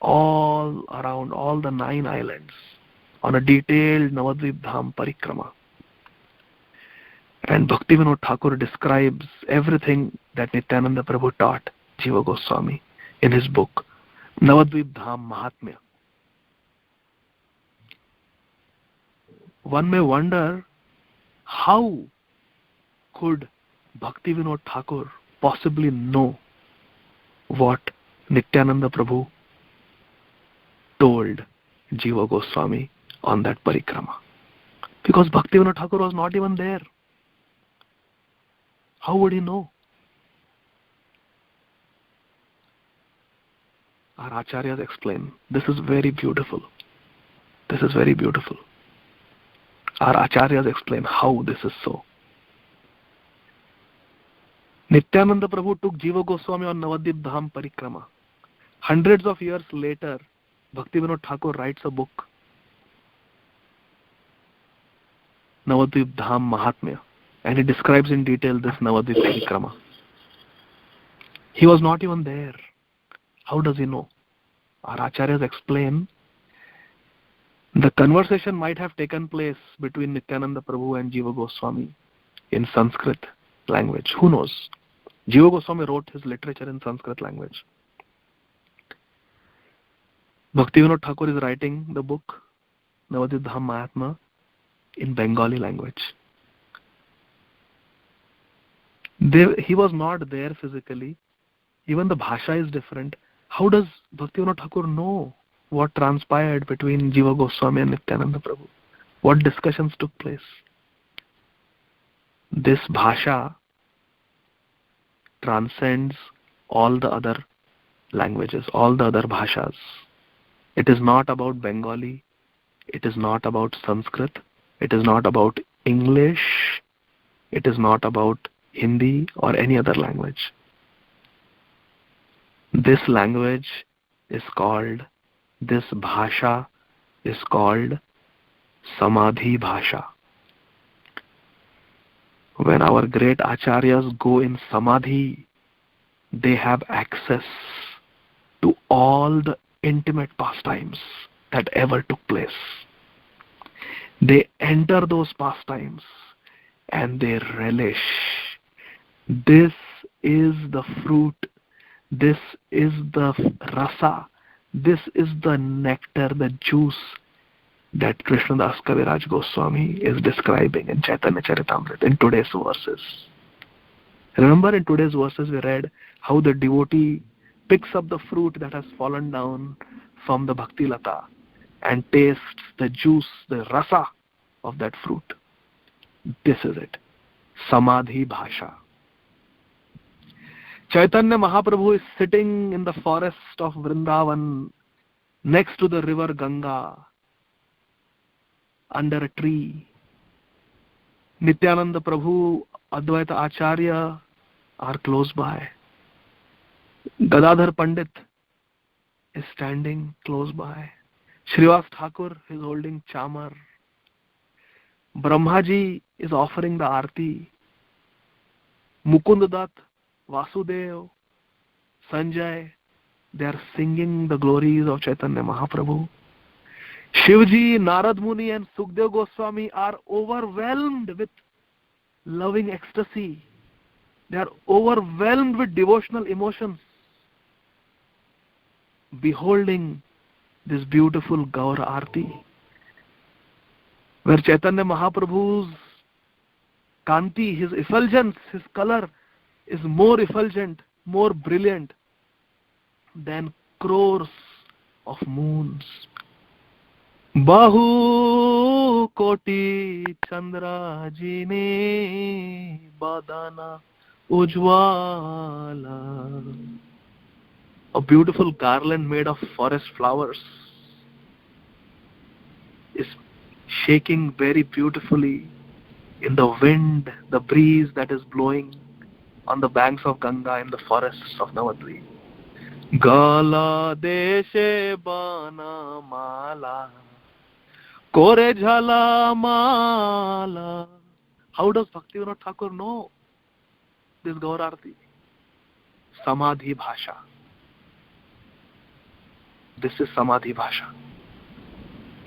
all around all the 9 islands on a detailed Navadvip Dham Parikrama. And Bhaktivinoda Thakur describes everything that Nityananda Prabhu taught Jiva Goswami in his book Navadvip Dham Mahatmya. One may wonder, how could Bhaktivinoda Thakur possibly know what Nityananda Prabhu told Jiva Goswami on that parikrama? Because Bhaktivinoda Thakur was not even there. How would he know? Our acharyas explain. This is very beautiful. This is very beautiful. Our acharyas explain how this is so. Nityananda Prabhu took Jiva Goswami on Navadvip Dham Parikrama. Hundreds of years later, Bhaktivinoda Thakur writes a book, Navadvip Dham Mahatmya, and he describes in detail this Navadvip Parikrama. He was not even there. How does he know? Our acharyas explain, the conversation might have taken place between Nityananda Prabhu and Jiva Goswami in Sanskrit language. Who knows? Jiva Goswami wrote his literature in Sanskrit language. Bhaktivinoda Thakur is writing the book Navadvip Dham Mahatmya in Bengali language. He was not there physically. Even the bhasha is different. How does Bhaktivinoda Thakur know what transpired between Jiva Goswami and Nityananda Prabhu? What discussions took place? This bhasha transcends all the other languages, all the other bhashas. It is not about Bengali. It is not about Sanskrit. It is not about English. It is not about Hindi or any other language. This language is called, this bhasha is called Samadhi Bhasha. When our great acharyas go in Samadhi, they have access to all the intimate pastimes that ever took place. They enter those pastimes and they relish. This is the fruit. This is the rasa. This is the nectar, the juice that Krishnadas Kaviraj Goswami is describing in Chaitanya Charitamrita in today's verses. Remember, in today's verses we read how the devotee picks up the fruit that has fallen down from the Bhakti Lata and tastes the juice, the rasa of that fruit. This is it. Samadhi Bhasha. Chaitanya Mahaprabhu is sitting in the forest of Vrindavan next to the river Ganga under a tree. Nityananda Prabhu, Advaita Acharya are close by. Gadadhar Pandit is standing close by. Srivas Thakur is holding chamar. Brahmaji is offering the arti. Mukund Dutt, Vasudev, Sanjay, they are singing the glories of Chaitanya Mahaprabhu. Shivji, Narad Muni and Sukdev Goswami are overwhelmed with loving ecstasy. They are overwhelmed with devotional emotions, beholding this beautiful Gaura Arti, where Chaitanya Mahaprabhu's Kanti, his effulgence, his color is more effulgent, more brilliant than crores of moons. Bahu koti chandra jine badana ujwala. A beautiful garland made of forest flowers is shaking very beautifully in the wind, the breeze that is blowing on the banks of Ganga in the forests of Navadvip. Gala deshe bana mala kore jhala mala. How does Bhaktivinoda Thakur know this Gaurarti? Samadhi Bhasha. This is Samadhi Bhasha.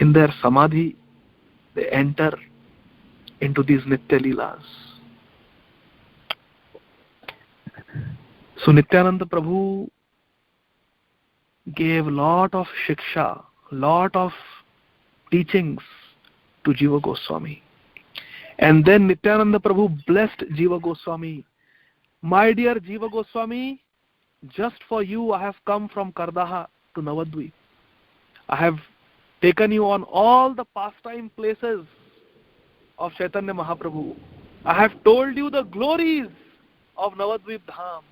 In their Samadhi, they enter into these Nitya Leelas. So Nityananda Prabhu gave lot of shiksha, lot of teachings to Jiva Goswami. And then Nityananda Prabhu blessed Jiva Goswami. My dear Jiva Goswami, just for you I have come from Kardaha to Navadvip. I have taken you on all the pastime places of Chaitanya Mahaprabhu. I have told you the glories of Navadvip Dham.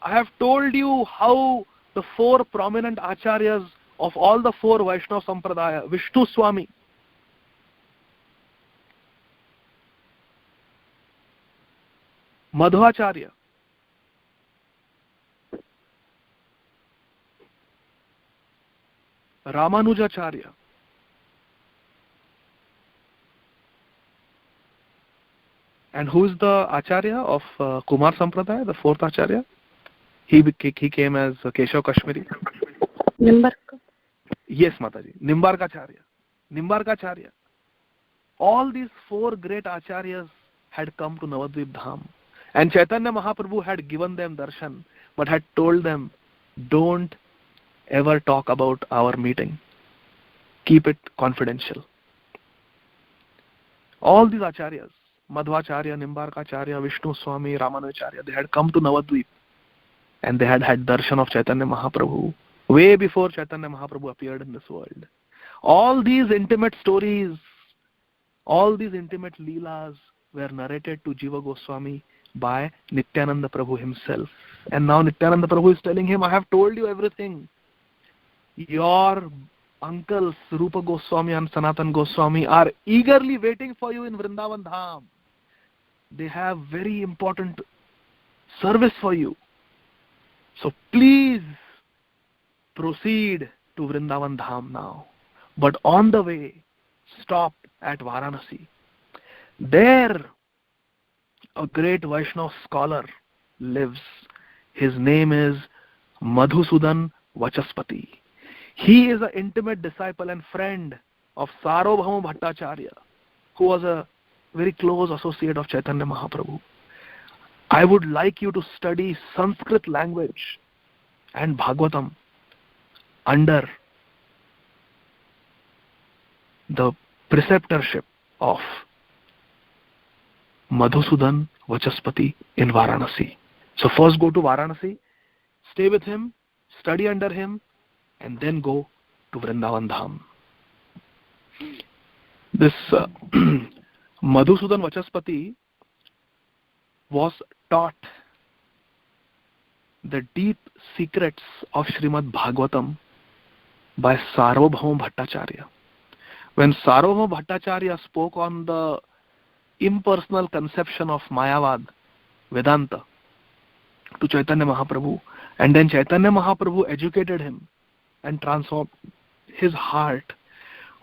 I have told you how the four prominent acharyas of all the four Vaishnava Sampradaya, Vishnu Swami, Madhvacharya, Ramanujacharya, and who is the Acharya of Kumar Sampradaya, the fourth Acharya? He came as Keshav Kashmiri. Nimbarka. Yes, Mataji. Nimbarkacharya. All these four great Acharyas had come to Navadvip Dham. And Chaitanya Mahaprabhu had given them darshan, but had told them, don't ever talk about our meeting. Keep it confidential. All these Acharyas, Madhvacharya, Nimbarkacharya, Vishnu Swami, Ramanujacharya, they had come to Navadvip. And they had had darshan of Chaitanya Mahaprabhu way before Chaitanya Mahaprabhu appeared in this world. All these intimate stories, all these intimate leelas were narrated to Jiva Goswami by Nityananda Prabhu himself. And now Nityananda Prabhu is telling him, I have told you everything. Your uncles Rupa Goswami and Sanatan Goswami are eagerly waiting for you in Vrindavan Dham. They have very important service for you. So please proceed to Vrindavan Dham now. But on the way, stop at Varanasi. There, a great Vaishnava scholar lives. His name is Madhusudan Vachaspati. He is an intimate disciple and friend of Sarvabhauma Bhattacharya, who was a very close associate of Chaitanya Mahaprabhu. I would like you to study Sanskrit language and Bhagavatam under the preceptorship of Madhusudan Vachaspati in Varanasi. So first go to Varanasi, stay with him, study under him, and then go to Vrindavan Dham. This Madhusudan Vachaspati was taught the deep secrets of Srimad Bhagavatam by Sarvabhauma Bhattacharya. When Sarvabhauma Bhattacharya spoke on the impersonal conception of Mayavad, Vedanta, to Chaitanya Mahaprabhu, and then Chaitanya Mahaprabhu educated him and transformed his heart.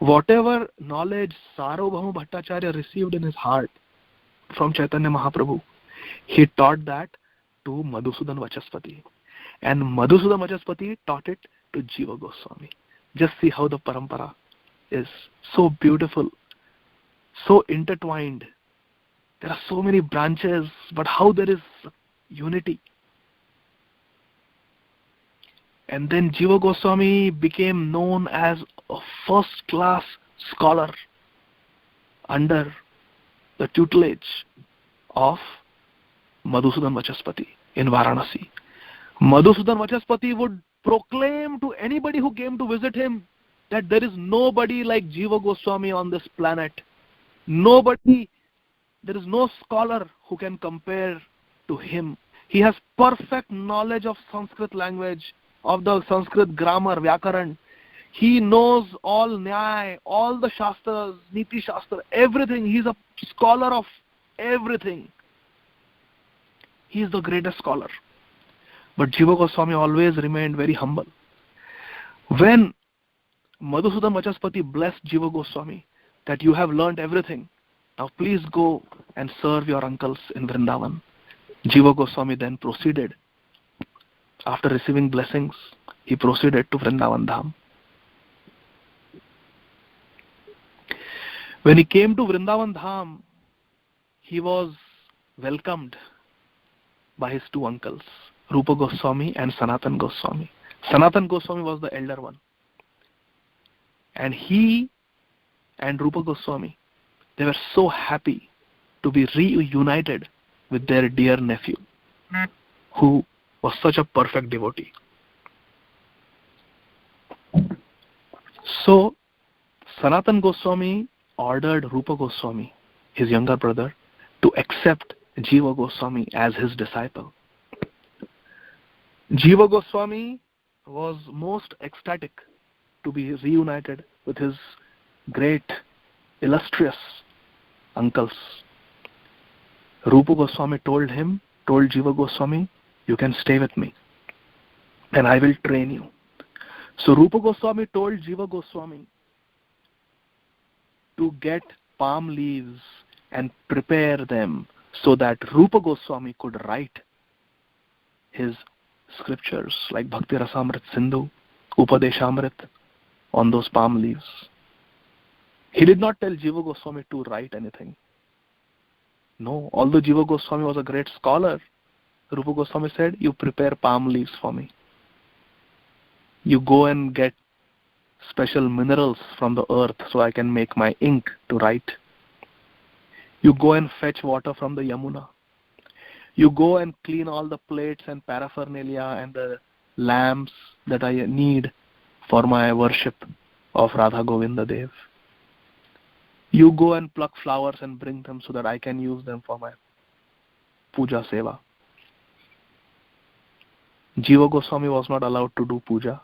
Whatever knowledge Sarvabhauma Bhattacharya received in his heart from Chaitanya Mahaprabhu, he taught that to Madhusudan Vachaspati. And Madhusudan Vachaspati taught it to Jiva Goswami. Just see how the parampara is so beautiful, so intertwined. There are so many branches, but how there is unity. And then Jiva Goswami became known as a first-class scholar under the tutelage of Madhusudan Vachaspati in Varanasi. Madhusudan Vachaspati would proclaim to anybody who came to visit him that there is nobody like Jiva Goswami on this planet. Nobody, there is no scholar who can compare to him. He has perfect knowledge of Sanskrit language, of the Sanskrit grammar, Vyakaran. He knows all Nyaya, all the Shastras, Niti Shastra, everything. He is a scholar of everything. He is the greatest scholar. But Jiva Goswami always remained very humble. When Madhusudan Vachaspati blessed Jiva Goswami that you have learnt everything, now please go and serve your uncles in Vrindavan. Jiva Goswami then proceeded, after receiving blessings, he proceeded to Vrindavan Dham. When he came to Vrindavan Dham, he was welcomed by his two uncles, Rupa Goswami and Sanatan Goswami. Sanatan Goswami was the elder one. And he and Rupa Goswami, they were so happy to be reunited with their dear nephew, who was such a perfect devotee. So, Sanatan Goswami ordered Rupa Goswami, his younger brother, to accept Jiva Goswami as his disciple. Jiva Goswami was most ecstatic to be reunited with his great, illustrious uncles. Rupa Goswami told Jiva Goswami, you can stay with me and I will train you. So Rupa Goswami told Jiva Goswami to get palm leaves and prepare them so that Rupa Goswami could write his scriptures like Bhakti Rasamrit Sindhu, Upadeshamrit on those palm leaves. He did not tell Jiva Goswami to write anything. No, although Jiva Goswami was a great scholar, Rupa Goswami said, you prepare palm leaves for me. You go and get special minerals from the earth so I can make my ink to write. You go and fetch water from the Yamuna. You go and clean all the plates and paraphernalia and the lamps that I need for my worship of Radha Govinda Dev. You go and pluck flowers and bring them so that I can use them for my puja seva. Jiva Goswami was not allowed to do puja.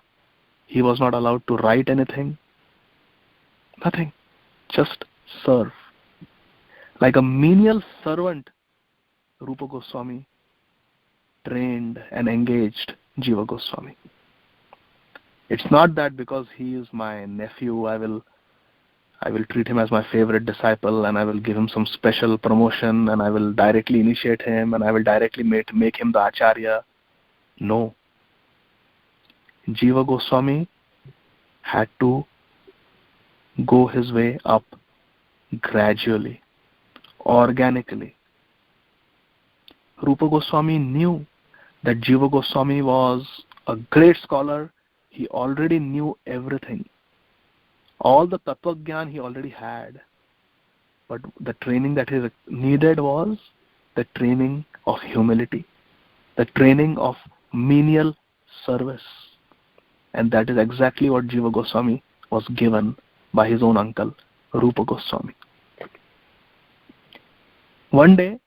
He was not allowed to write anything. Nothing. Just serve. Like a menial servant, Rupa Goswami trained and engaged Jiva Goswami. It's not that because he is my nephew, I will treat him as my favorite disciple and I will give him some special promotion and I will directly initiate him and I will directly make him the Acharya. No. Jiva Goswami had to go his way up gradually, organically. Rupa Goswami knew that Jiva Goswami was a great scholar. He already knew everything. All the Tattva Gyan he already had. But the training that he needed was the training of humility, the training of menial service. And that is exactly what Jiva Goswami was given by his own uncle, Rupa Goswami. One day,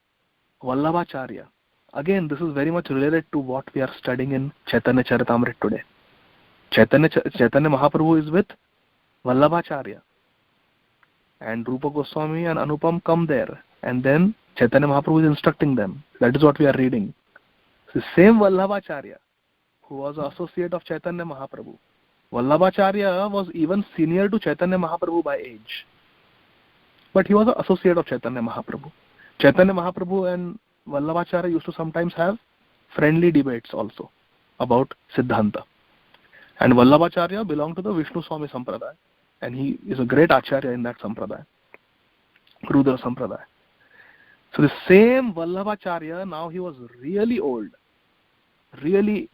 Vallabhacharya, again this is very much related to what we are studying in Chaitanya Charitamrita today. Chaitanya Mahaprabhu is with Vallabhacharya. And Rupa Goswami and Anupam come there. And then Chaitanya Mahaprabhu is instructing them. That is what we are reading. The same Vallabhacharya, who was an associate of Chaitanya Mahaprabhu. Vallabhacharya was even senior to Chaitanya Mahaprabhu by age. But he was an associate of Chaitanya Mahaprabhu. Chaitanya Mahaprabhu and Vallabhacharya used to sometimes have friendly debates also about Siddhanta. And Vallabhacharya belonged to the Vishnu Swami Sampradaya. And he is a great Acharya in that Sampradaya, Rudra Sampradaya. So the same Vallabhacharya, now he was really old, really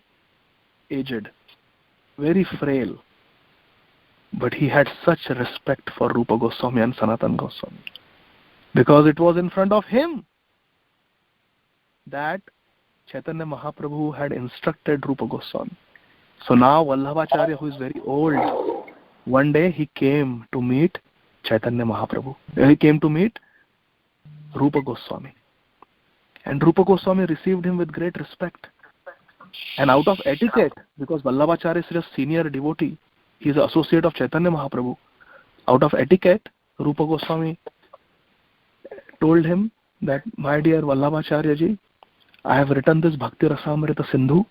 aged, very frail. But he had such respect for Rupa Goswami and Sanatan Goswami. Because it was in front of him that Chaitanya Mahaprabhu had instructed Rupa Goswami. So now Vallabhacharya, who is very old, one day he came to meet Chaitanya Mahaprabhu. He came to meet Rupa Goswami. And Rupa Goswami received him with great respect. And out of etiquette, because Vallabhacharya is a senior devotee, he is an associate of Chaitanya Mahaprabhu. Out of etiquette, Rupa Goswami told him that, my dear Vallabhacharya ji, I have written this Bhakti Rasamrita Sindhu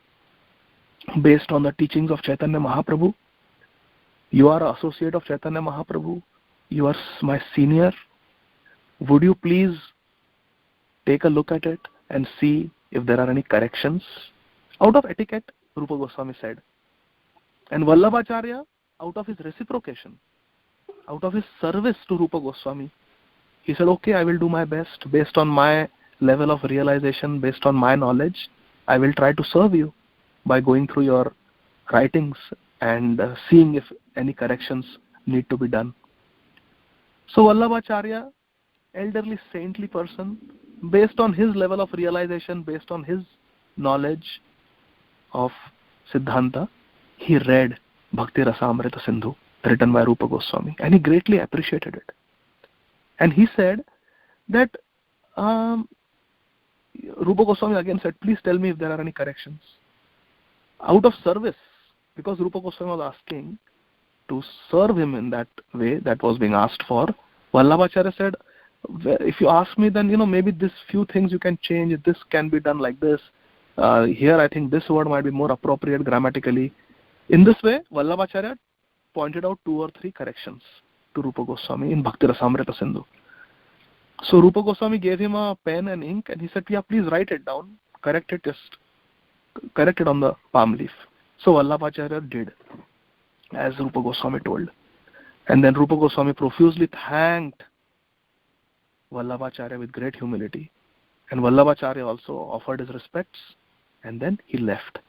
based on the teachings of Chaitanya Mahaprabhu. You are an associate of Chaitanya Mahaprabhu. You are my senior. Would you please take a look at it and see if there are any corrections? Out of etiquette, Rupa Goswami said. And Vallabhacharya, out of his reciprocation, out of his service to Rupa Goswami, he said, okay, I will do my best based on my level of realization, based on my knowledge. I will try to serve you by going through your writings and seeing if any corrections need to be done. So Vallabhacharya, elderly saintly person, based on his level of realization, based on his knowledge of Siddhanta, he read Bhakti Rasamrita Sindhu written by Rupa Goswami, and he greatly appreciated it. And he said that Rupa Goswami again said, please tell me if there are any corrections. Out of service, because Rupa Goswami was asking to serve him in that way that was being asked for, Vallabhacharya said, if you ask me, then maybe this few things you can change, this can be done like this. Here I think this word might be more appropriate grammatically. In this way, Vallabhacharya pointed out 2 or 3 corrections to Rupa Goswami in Bhakti Rasamrita Sindhu. So Rupa Goswami gave him a pen and ink and he said, yeah, please write it down, correct it on the palm leaf. So Vallabhacharya did as Rupa Goswami told. And then Rupa Goswami profusely thanked Vallabhacharya with great humility. And Vallabhacharya also offered his respects, and then he left.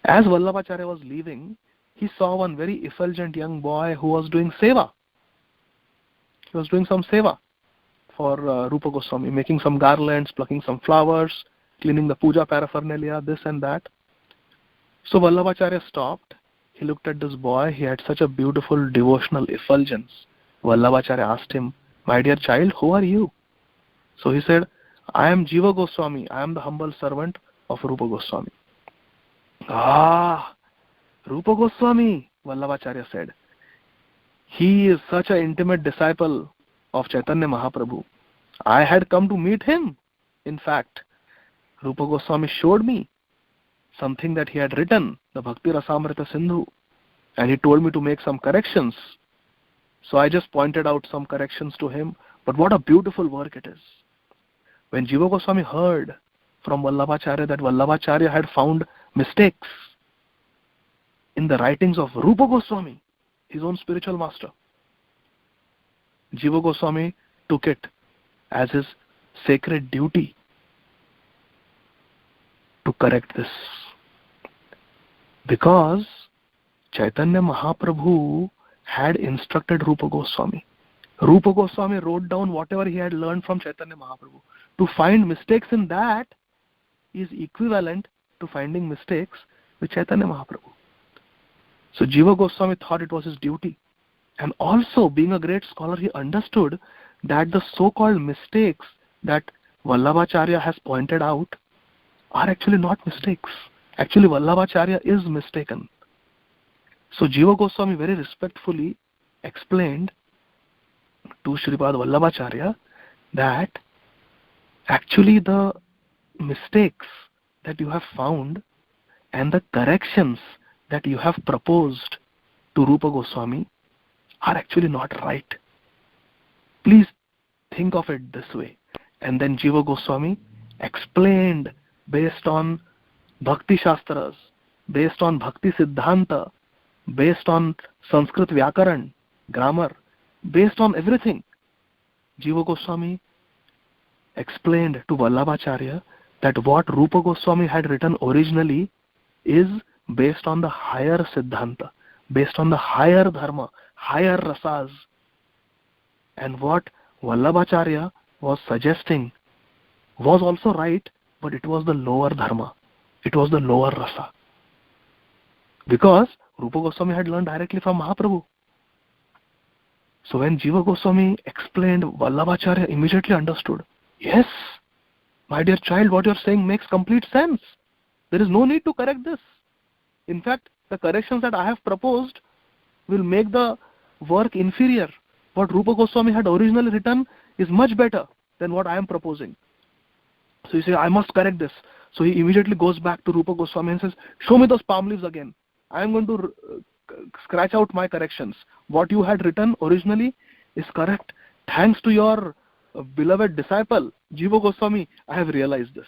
As Vallabhacharya was leaving, he saw one very effulgent young boy who was doing seva. He was doing some seva for Rupa Goswami, making some garlands, plucking some flowers, cleaning the puja paraphernalia, this and that. So Vallabhacharya stopped. He looked at this boy. He had such a beautiful devotional effulgence. Vallabhacharya asked him, my dear child, who are you? So he said, I am Jiva Goswami. I am the humble servant of Rupa Goswami. Ah, Rupa Goswami, Vallabhacharya said. He is such an intimate disciple of Chaitanya Mahaprabhu. I had come to meet him. In fact, Rupa Goswami showed me something that he had written, the Bhakti Rasamrita Sindhu, and he told me to make some corrections. So I just pointed out some corrections to him, but what a beautiful work it is. When Jiva Goswami heard from Vallabhacharya that Vallabhacharya had found mistakes in the writings of Rupa Goswami, his own spiritual master, Jiva Goswami took it as his sacred duty to correct this. Because Chaitanya Mahaprabhu had instructed Rupa Goswami. Rupa Goswami wrote down whatever he had learned from Chaitanya Mahaprabhu. To find mistakes in that is equivalent to finding mistakes with Chaitanya Mahaprabhu. So Jiva Goswami thought it was his duty. And also, being a great scholar, he understood that the so-called mistakes that Vallabhacharya has pointed out are actually not mistakes. Actually, Vallabhacharya is mistaken. So Jiva Goswami very respectfully explained to Shripad Vallabhacharya that actually the mistakes that you have found and the corrections that you have proposed to Rupa Goswami are actually not right. Please think of it this way. And then Jiva Goswami explained based on Bhakti Shastras, based on Bhakti Siddhanta, based on Sanskrit Vyakaran, grammar, based on everything. Jiva Goswami explained to Vallabhacharya that what Rupa Goswami had written originally is based on the higher Siddhanta, based on the higher Dharma, higher Rasas. And what Vallabhacharya was suggesting was also right, but it was the lower Dharma. It was the lower Rasa. Because Rupa Goswami had learned directly from Mahaprabhu. So when Jiva Goswami explained, Vallabhacharya immediately understood. Yes, my dear child, what you are saying makes complete sense. There is no need to correct this. In fact, the corrections that I have proposed will make the work inferior. What Rupa Goswami had originally written is much better than what I am proposing. So he says, I must correct this. So he immediately goes back to Rupa Goswami and says, show me those palm leaves again. I am going to scratch out my corrections. What you had written originally is correct. Thanks to your beloved disciple, Jiva Goswami, I have realized this.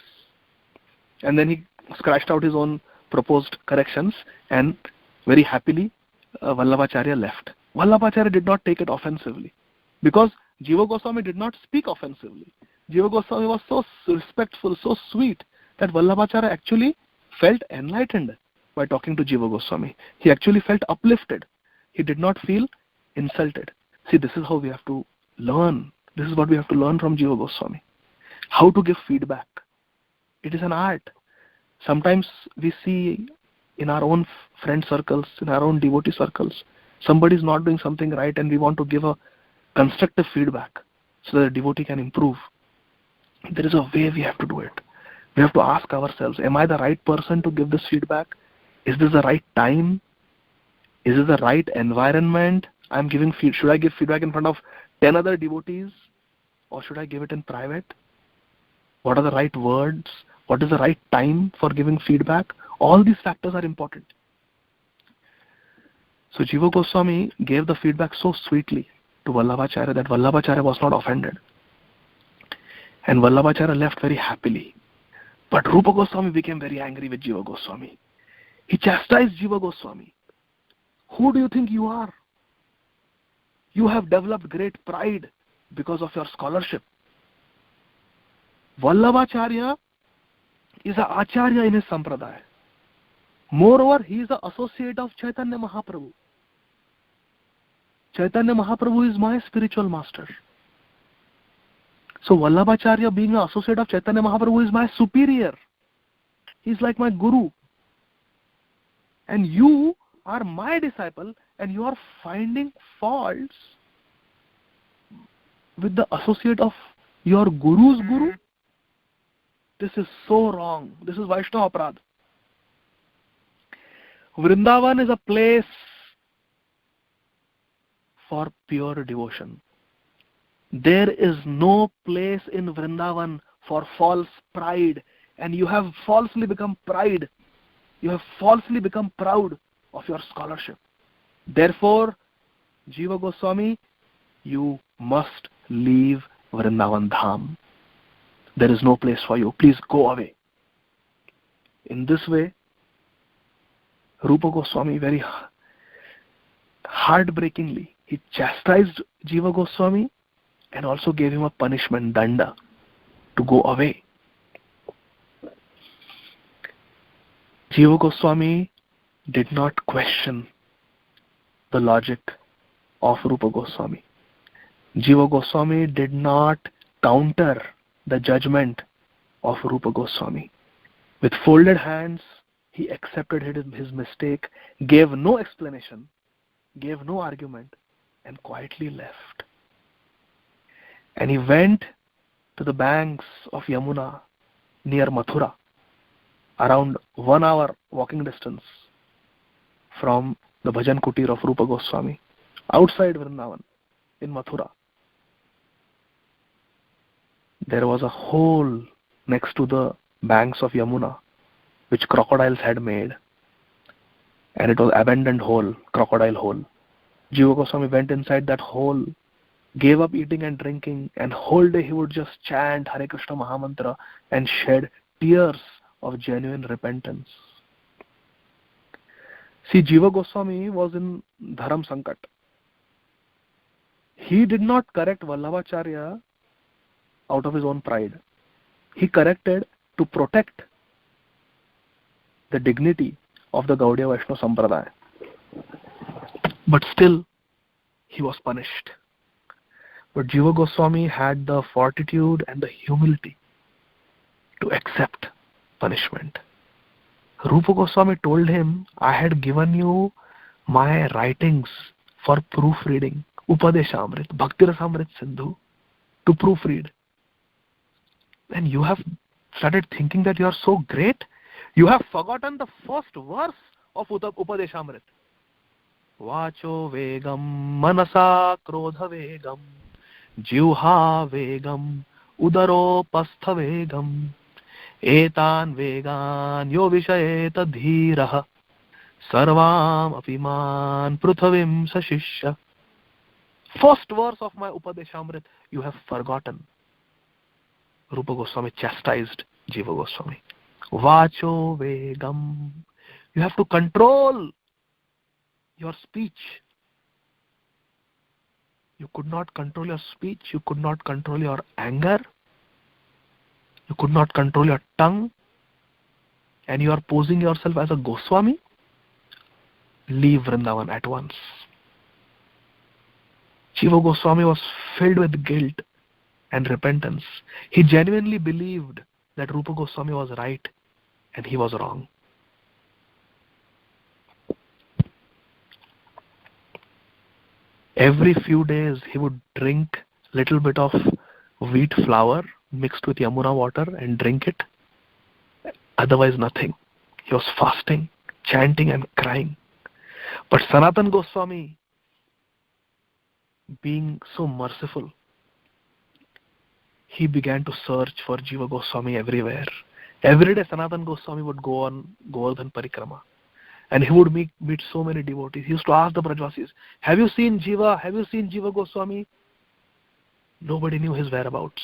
And then he scratched out his own proposed corrections and Very happily, Vallabhacharya left. Vallabhacharya did not take it offensively because Jiva Goswami did not speak offensively. Jiva Goswami was so respectful, so sweet that Vallabhacharya actually felt enlightened by talking to Jiva Goswami. He actually felt uplifted. He did not feel insulted. See, this is how we have to learn. This is what we have to learn from Jiva Goswami. How to give feedback. It is an art. Sometimes we see in our own friend circles, in our own devotee circles, somebody is not doing something right and we want to give a constructive feedback so that the devotee can improve. There is a way we have to do it. We have to ask ourselves, am I the right person to give this feedback? Is this the right time? Is it the right environment? Should I give feedback in front of 10 other devotees or should I give it in private? What are the right words? What is the right time for giving feedback? All these factors are important. So Jiva Goswami gave the feedback so sweetly to Vallabhacharya that Vallabhacharya was not offended. And Vallabhacharya left very happily. But Rupa Goswami became very angry with Jiva Goswami. He chastised Jiva Goswami. Who do you think you are? You have developed great pride because of your scholarship. Vallabhacharya is an acharya in his sampradaya. Moreover, he is an associate of Chaitanya Mahaprabhu. Chaitanya Mahaprabhu is my spiritual master. So Vallabhacharya, being an associate of Chaitanya Mahaprabhu, is my superior. He is like my guru. And you are my disciple and you are finding faults with the associate of your guru's guru. This is so wrong. This is Vaishnava Aparadha. Vrindavan is a place for pure devotion. There is no place in Vrindavan for false pride, and you have falsely become pride. You have falsely become proud of your scholarship. Therefore, Jiva Goswami, you must leave Vrindavan Dham. There is no place for you. Please go away. In this way, Rupa Goswami very heartbreakingly, he chastised Jiva Goswami and also gave him a punishment, danda, to go away. Jiva Goswami did not question the logic of Rupa Goswami. Jiva Goswami did not counter the judgment of Rupa Goswami. With folded hands, he accepted his mistake, gave no explanation, gave no argument, and quietly left. And he went to the banks of Yamuna near Mathura, around 1 hour walking distance from the Bhajan Kutir of Rupa Goswami, outside Vrindavan, in Mathura. There was a hole next to the banks of Yamuna, which crocodiles had made. And it was abandoned hole, crocodile hole. Jiva Goswami went inside that hole, gave up eating and drinking, and whole day he would just chant Hare Krishna Mahamantra and shed tears of genuine repentance. See, Jiva Goswami was in Dharam Sankat. He did not correct Vallabhacharya out of his own pride. He corrected to protect the dignity of the Gaudiya Vaishnava Sampradaya. But still, he was punished. But Jiva Goswami had the fortitude and the humility to accept punishment. Rupa Goswami told him, I had given you my writings for proofreading, Upadeshamrit, Bhakti Rasamrit Sindhu, to proofread. And you have started thinking that you are so great. You have forgotten the first verse of Upadeshamrit. Vacho vegam manasa krodha vegam jivha vegam udaro pastha vegam etan vegan yo vishayeta dhirah sarvam apiman pruthavim sashishya. First verse of my Upadeshamrit you have forgotten. Rupa Goswami chastised Jiva Goswami. Vacho vegam. You have to control your speech. You could not control your speech. You could not control your anger. You could not control your tongue. And you are posing yourself as a Goswami. Leave Vrindavan at once. Jiva Goswami was filled with guilt and repentance. He genuinely believed that Rupa Goswami was right and he was wrong. Every few days he would drink little bit of wheat flour mixed with Yamuna water and drink it. Otherwise nothing. He was fasting, chanting and crying. But Sanatan Goswami, being so merciful, he began to search for Jiva Goswami everywhere. Every day Sanatan Goswami would go on Govardhan Parikrama. And he would meet so many devotees. He used to ask the Brajvasis, have you seen Jiva? Have you seen Jiva Goswami? Nobody knew his whereabouts.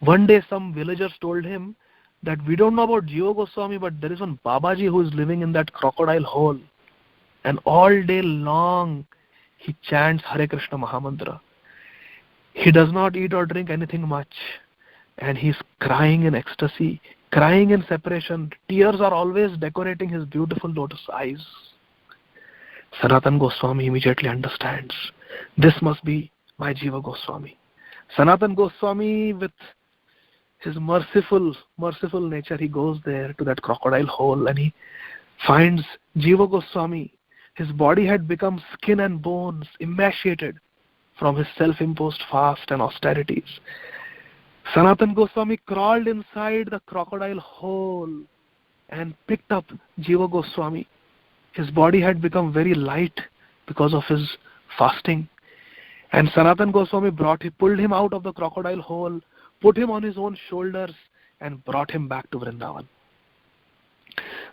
One day some villagers told him that we don't know about Jiva Goswami, but there is one Babaji who is living in that crocodile hole. And all day long he chants Hare Krishna Mahamantra. He does not eat or drink anything much. And he's crying in ecstasy, crying in separation. Tears are always decorating his beautiful lotus eyes. Sanatan Goswami immediately understands, this must be my Jiva Goswami. Sanatan Goswami, with his merciful nature, he goes there to that crocodile hole and he finds Jiva Goswami. His body had become skin and bones, emaciated from his self-imposed fast and austerities. Sanatan Goswami crawled inside the crocodile hole and picked up Jiva Goswami. His body had become very light because of his fasting. And Sanatan Goswami pulled him out of the crocodile hole, put him on his own shoulders and brought him back to Vrindavan.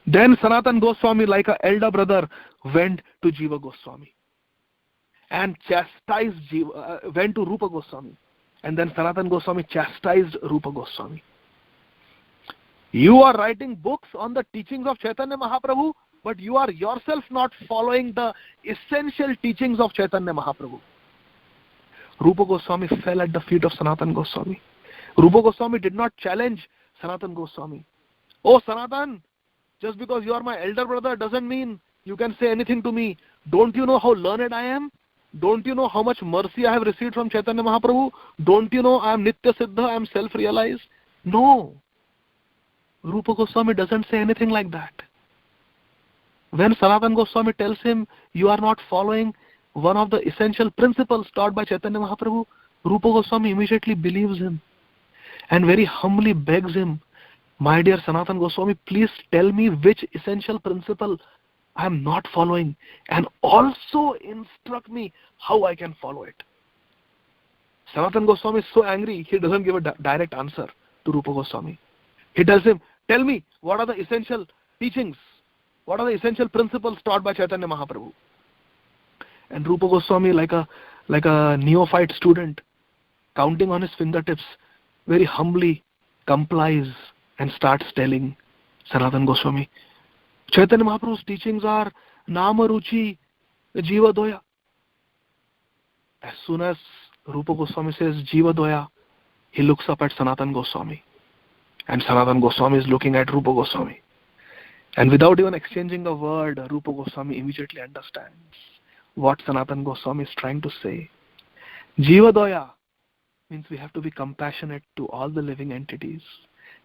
Then Sanatan Goswami, like an elder brother, went to Jiva Goswami and chastised went to Rupa Goswami. And then Sanatan Goswami chastised Rupa Goswami. You are writing books on the teachings of Chaitanya Mahaprabhu, but you are yourself not following the essential teachings of Chaitanya Mahaprabhu. Rupa Goswami fell at the feet of Sanatan Goswami. Rupa Goswami did not challenge Sanatan Goswami. Oh Sanatan, just because you are my elder brother doesn't mean you can say anything to me. Don't you know how learned I am? Don't you know how much mercy I have received from Chaitanya Mahaprabhu? Don't you know I am Nitya Siddha, I am self-realized? No. Rupa Goswami doesn't say anything like that. When Sanatan Goswami tells him, you are not following one of the essential principles taught by Chaitanya Mahaprabhu, Rupa Goswami immediately believes him and very humbly begs him, my dear Sanatan Goswami, please tell me which essential principle I am not following and also instruct me how I can follow it. Sanatan Goswami is so angry, he doesn't give a direct answer to Rupa Goswami. He tells him, tell me what are the essential teachings, what are the essential principles taught by Chaitanya Mahaprabhu. And Rupa Goswami, like a neophyte student, counting on his fingertips, very humbly complies and starts telling Sanatan Goswami, Chaitanya Mahaprabhu's teachings are Nama Ruchi Jiva Doya. As soon as Rupa Goswami says Jiva Doya, he looks up at Sanatan Goswami. And Sanatan Goswami is looking at Rupa Goswami. And without even exchanging a word, Rupa Goswami immediately understands what Sanatan Goswami is trying to say. Jiva Doya means we have to be compassionate to all the living entities.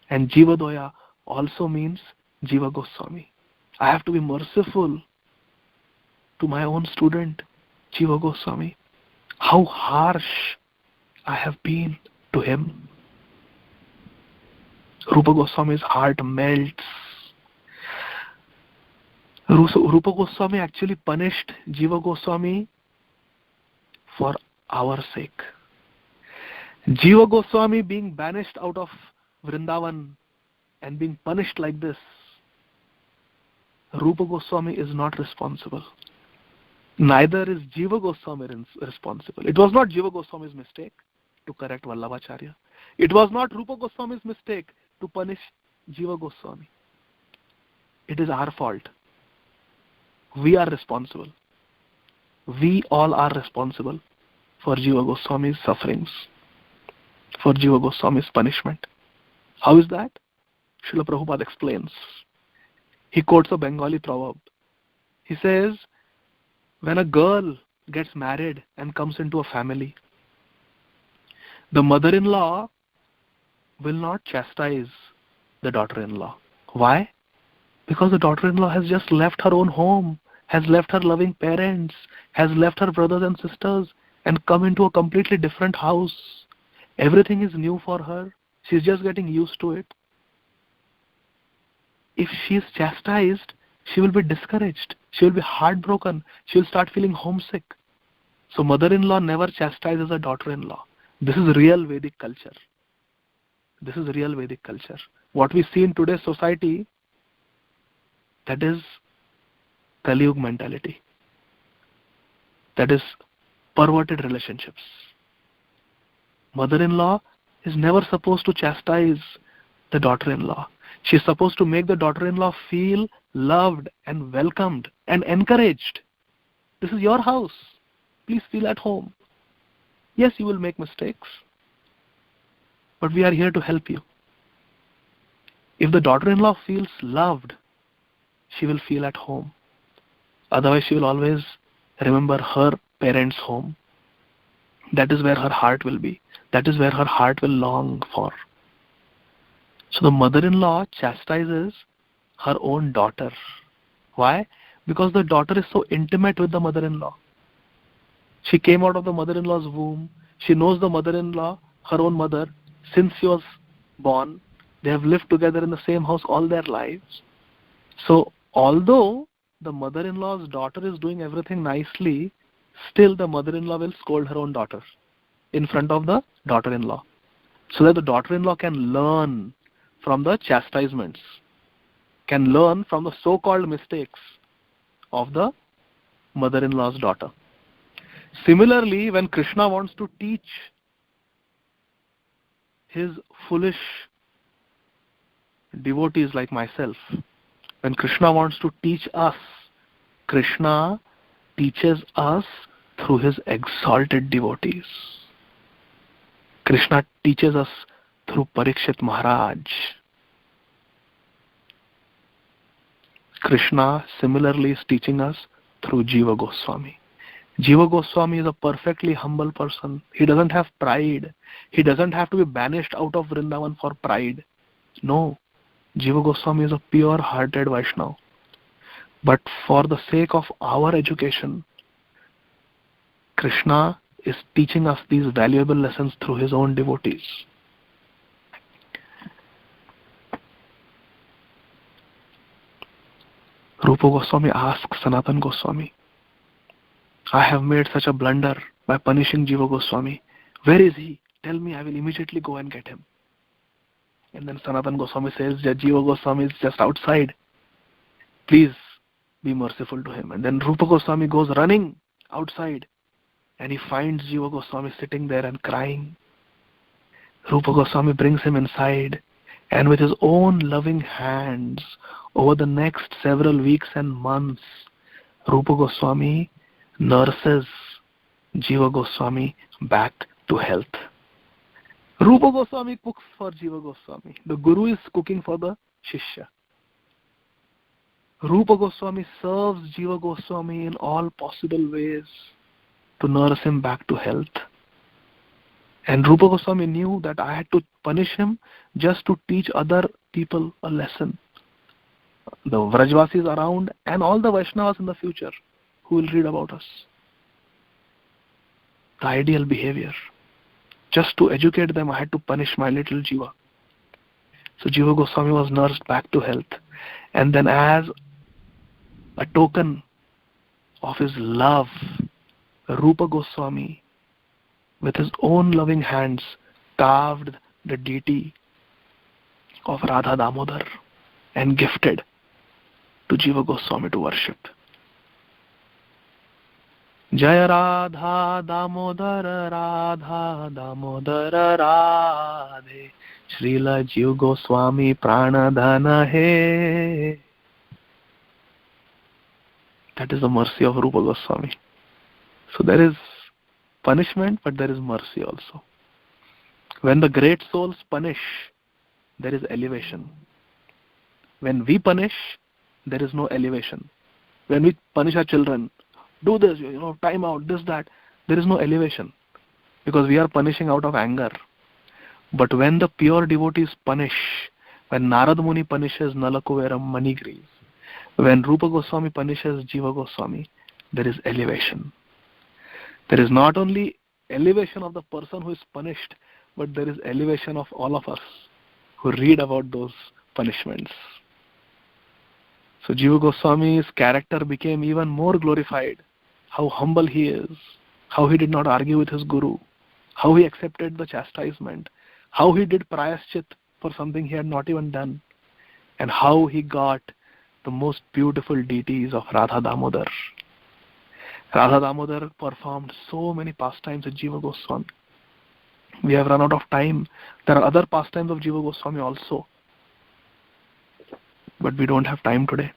And Jiva Doya also means Jiva Goswami. I have to be merciful to my own student, Jiva Goswami. How harsh I have been to him. Rupa Goswami's heart melts. Rupa Goswami actually punished Jiva Goswami for our sake. Jiva Goswami being banished out of Vrindavan and being punished like this, Rupa Goswami is not responsible. Neither is Jiva Goswami responsible. It was not Jiva Goswami's mistake to correct Vallabhacharya. It was not Rupa Goswami's mistake to punish Jiva Goswami. It is our fault. We are responsible. We all are responsible for Jiva Goswami's sufferings, for Jiva Goswami's punishment. How is that? Srila Prabhupada explains. He quotes a Bengali proverb. He says, when a girl gets married and comes into a family, the mother-in-law will not chastise the daughter-in-law. Why? Because the daughter-in-law has just left her own home, has left her loving parents, has left her brothers and sisters, and come into a completely different house. Everything is new for her. She's just getting used to it. If she is chastised, she will be discouraged. She will be heartbroken. She will start feeling homesick. So mother-in-law never chastises her daughter-in-law. This is real Vedic culture. This is real Vedic culture. What we see in today's society, that is Kali Yuga mentality. That is perverted relationships. Mother-in-law is never supposed to chastise the daughter-in-law. She is supposed to make the daughter-in-law feel loved and welcomed and encouraged. This is your house. Please feel at home. Yes, you will make mistakes, but we are here to help you. If the daughter-in-law feels loved, she will feel at home. Otherwise, she will always remember her parents' home. That is where her heart will be. That is where her heart will long for. So the mother-in-law chastises her own daughter. Why? Because the daughter is so intimate with the mother-in-law. She came out of the mother-in-law's womb. She knows the mother-in-law, her own mother, since she was born. They have lived together in the same house all their lives. So although the mother-in-law's daughter is doing everything nicely, still the mother-in-law will scold her own daughter in front of the daughter-in-law, so that the daughter-in-law can learn from the chastisements, can learn from the so-called mistakes of the mother-in-law's daughter. Similarly, when Krishna wants to teach his foolish devotees like myself, when Krishna wants to teach us, Krishna teaches us through his exalted devotees. Krishna teaches us through Parikshit Maharaj. Krishna similarly is teaching us through Jiva Goswami. Jiva Goswami is a perfectly humble person. He doesn't have pride. He doesn't have to be banished out of Vrindavan for pride. No. Jiva Goswami is a pure-hearted Vaishnava. But for the sake of our education, Krishna is teaching us these valuable lessons through his own devotees. Rupa Goswami asks Sanatana Goswami, I have made such a blunder by punishing Jiva Goswami. Where is he? Tell me, I will immediately go and get him. And then Sanatana Goswami says that Jiva Goswami is just outside. Please be merciful to him. And then Rupa Goswami goes running outside and he finds Jiva Goswami sitting there and crying. Rupa Goswami brings him inside, and with his own loving hands, over the next several weeks and months, Rupa Goswami nurses Jiva Goswami back to health. Rupa Goswami cooks for Jiva Goswami. The Guru is cooking for the Shishya. Rupa Goswami serves Jiva Goswami in all possible ways to nurse him back to health. And Rupa Goswami knew that I had to punish him just to teach other people a lesson. The Vrajvasis around and all the Vaishnavas in the future who will read about us. The ideal behavior. Just to educate them, I had to punish my little Jiva. So Jiva Goswami was nursed back to health. And then as a token of his love, Rupa Goswami, with his own loving hands, carved the deity of Radha Damodar and gifted to Jiva Goswami to worship. Jaya Radha Damodar Radha Damodar Radhe Srila Jiva Goswami Pranadhana He. That is the mercy of Rupa Goswami. So there is punishment, but there is mercy also. When the great souls punish, there is elevation. When we punish, there is no elevation. When we punish our children, do this, time out, this, that, there is no elevation, because we are punishing out of anger. But when the pure devotees punish, when Narad Muni punishes Nalakuveram Manigri, when Rupa Goswami punishes Jiva Goswami, there is elevation. There is not only elevation of the person who is punished, but there is elevation of all of us who read about those punishments. So Jiva Goswami's character became even more glorified. How humble he is, how he did not argue with his guru, how he accepted the chastisement, how he did prayaschit for something he had not even done, and how he got the most beautiful deities of Radha Damodar. Radha Damodar performed so many pastimes with Jiva Goswami. We have run out of time. There are other pastimes of Jiva Goswami also, but we don't have time today.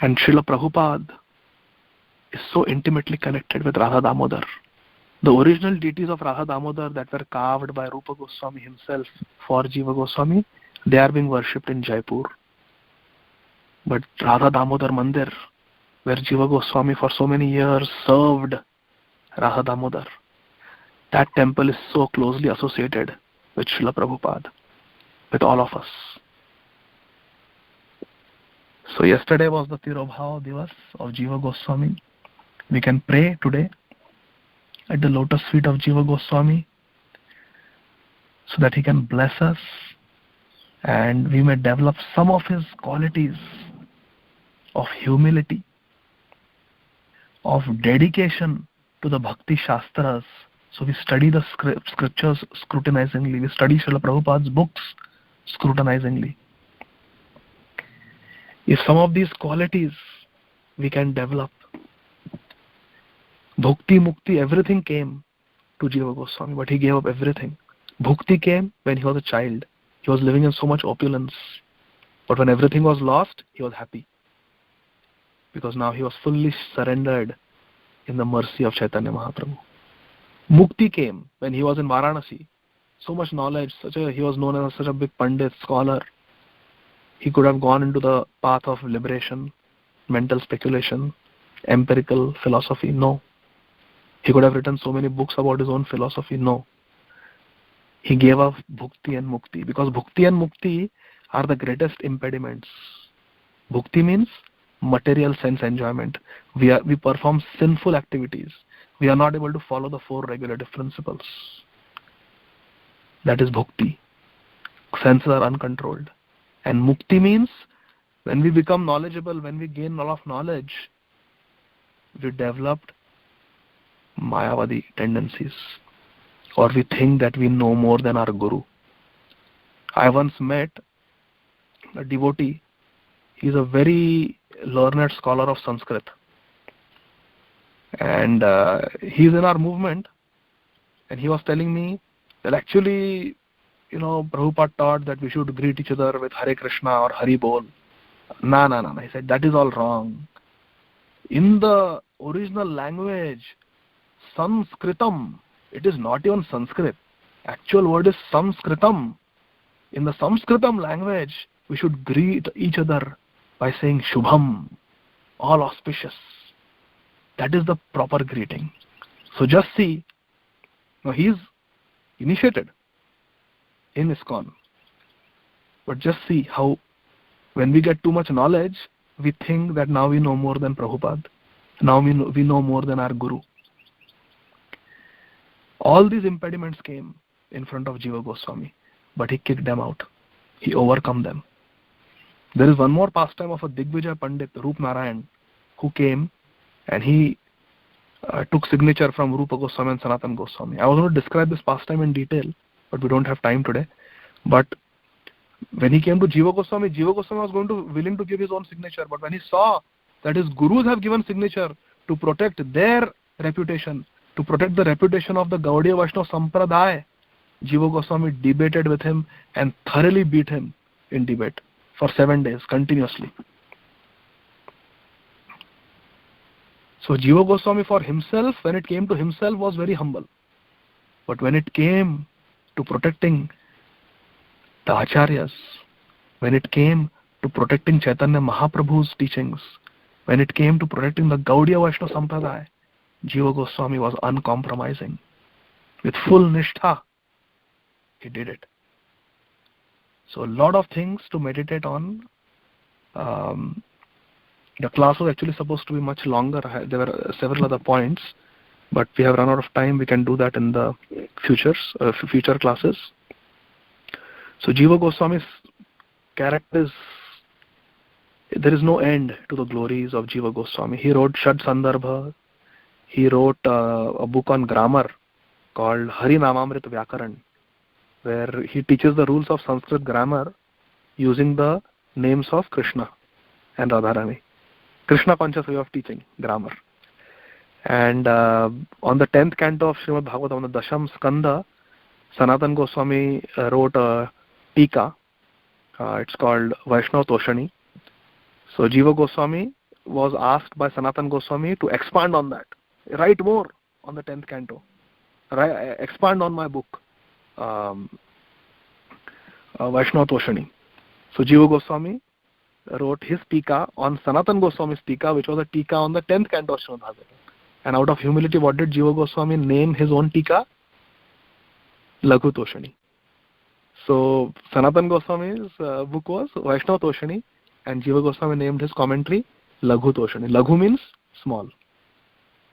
And Srila Prabhupada is so intimately connected with Radha Damodar. The original deities of Radha Damodar that were carved by Rupa Goswami himself for Jiva Goswami, they are being worshipped in Jaipur. But Radha Damodar Mandir, where Jiva Goswami for so many years served Radha Damodar, that temple is so closely associated with Srila Prabhupada, with all of us. So yesterday was the Tirobhava Divas of Jiva Goswami. We can pray today at the lotus feet of Jiva Goswami so that he can bless us and we may develop some of his qualities of humility, of dedication to the Bhakti Shastras. So we study the scriptures scrutinizingly. We study Srila Prabhupada's books scrutinizingly. If some of these qualities we can develop, Bhukti, Mukti, everything came to Jiva Goswami, but he gave up everything. Bhukti came when he was a child. He was living in so much opulence. But when everything was lost, he was happy, because now he was fully surrendered in the mercy of Chaitanya Mahaprabhu. Mukti came when he was in Varanasi. So much knowledge, he was known as such a big Pandit, scholar. He could have gone into the path of liberation, mental speculation, empirical philosophy. No. He could have written so many books about his own philosophy. No. He gave up Bhukti and Mukti, because Bhukti and Mukti are the greatest impediments. Bhukti means material sense enjoyment. We perform sinful activities. We are not able to follow the 4 regulative principles. That is Bhukti. Senses are uncontrolled. And Mukti means when we become knowledgeable, when we gain a lot of knowledge, we developed Mayavadi tendencies, or we think that we know more than our Guru. I once met a devotee. He is a very learned scholar of Sanskrit, and he is in our movement, and he was telling me that actually, Prabhupada taught that we should greet each other with Hare Krishna or Hari Bol. No. He said that is all wrong. In the original language, Sanskritam, it is not even Sanskrit. Actual word is Sanskritam. In the Sanskritam language, we should greet each other by saying Shubham, all auspicious. That is the proper greeting. So just see, now he is initiated in ISKCON. But just see how when we get too much knowledge, we think that now we know more than Prabhupada. Now we know more than our Guru. All these impediments came in front of Jiva Goswami, but he kicked them out. He overcome them. There is one more pastime of a Digvijay Pandit, Rup Narayan, who came and he took signature from Rupa Goswami and Sanatan Goswami. I was going to describe this pastime in detail, but we don't have time today. But when he came to Jiva Goswami was willing to give his own signature. But when he saw that his gurus have given signature to protect their reputation, to protect the reputation of the Gaudiya Vaishnava Sampradaya, Jiva Goswami debated with him and thoroughly beat him in debate for 7 days continuously. So Jiva Goswami for himself, when it came to himself, was very humble. But when it came to protecting the Acharyas, when it came to protecting Chaitanya Mahaprabhu's teachings, when it came to protecting the Gaudiya Vaishnava Sampradaya, Jiva Goswami was uncompromising. With full nishtha, he did it. So a lot of things to meditate on. The class was actually supposed to be much longer. There were several other points, but we have run out of time. We can do that in the future classes. So Jiva Goswami's character is, there is no end to the glories of Jiva Goswami. He wrote Shad Sandarbha. He wrote a book on grammar called Hari Namamrit Vyakaran, where he teaches the rules of Sanskrit grammar using the names of Krishna and Radharani. Krishna Conscious way of teaching grammar. And on the 10th canto of Srimad Bhagavatam, on the Dasham Skanda, Sanatan Goswami wrote a tika. It's called Vaishnava Toshani. So Jiva Goswami was asked by Sanatan Goswami to expand on that. Write more on the 10th canto. Expand on my book, Vaishnava Toshani. So Jiva Goswami wrote his tika on Sanatan Goswami's tika, which was a tika on the 10th canto of Srimad Bhagavatam. And out of humility, what did Jiva Goswami name his own tika? Laghu Toshani. So Sanatan Goswami's book was Vaishnava Toshani, and Jiva Goswami named his commentary Laghu Toshani. Laghu means small.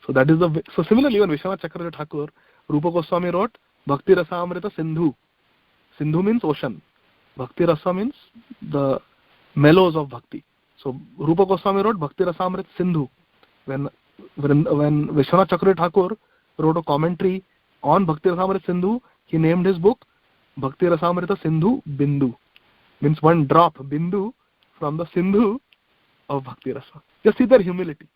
So that is the. So similarly, when Vishwanath Chakravarti Thakur, Rupa Goswami wrote Bhakti Rasamrita Sindhu. Sindhu means ocean. Bhakti Rasa means the mellows of bhakti. So Rupa Goswami wrote Bhakti Rasamrita Sindhu. When Vishwanath Chakravarti Thakur wrote a commentary on Bhakti Rasamrita Sindhu, he named his book Bhakti Rasamrita Sindhu Bindu. Means one drop, Bindu, from the Sindhu of Bhakti Rasa. Just see their humility.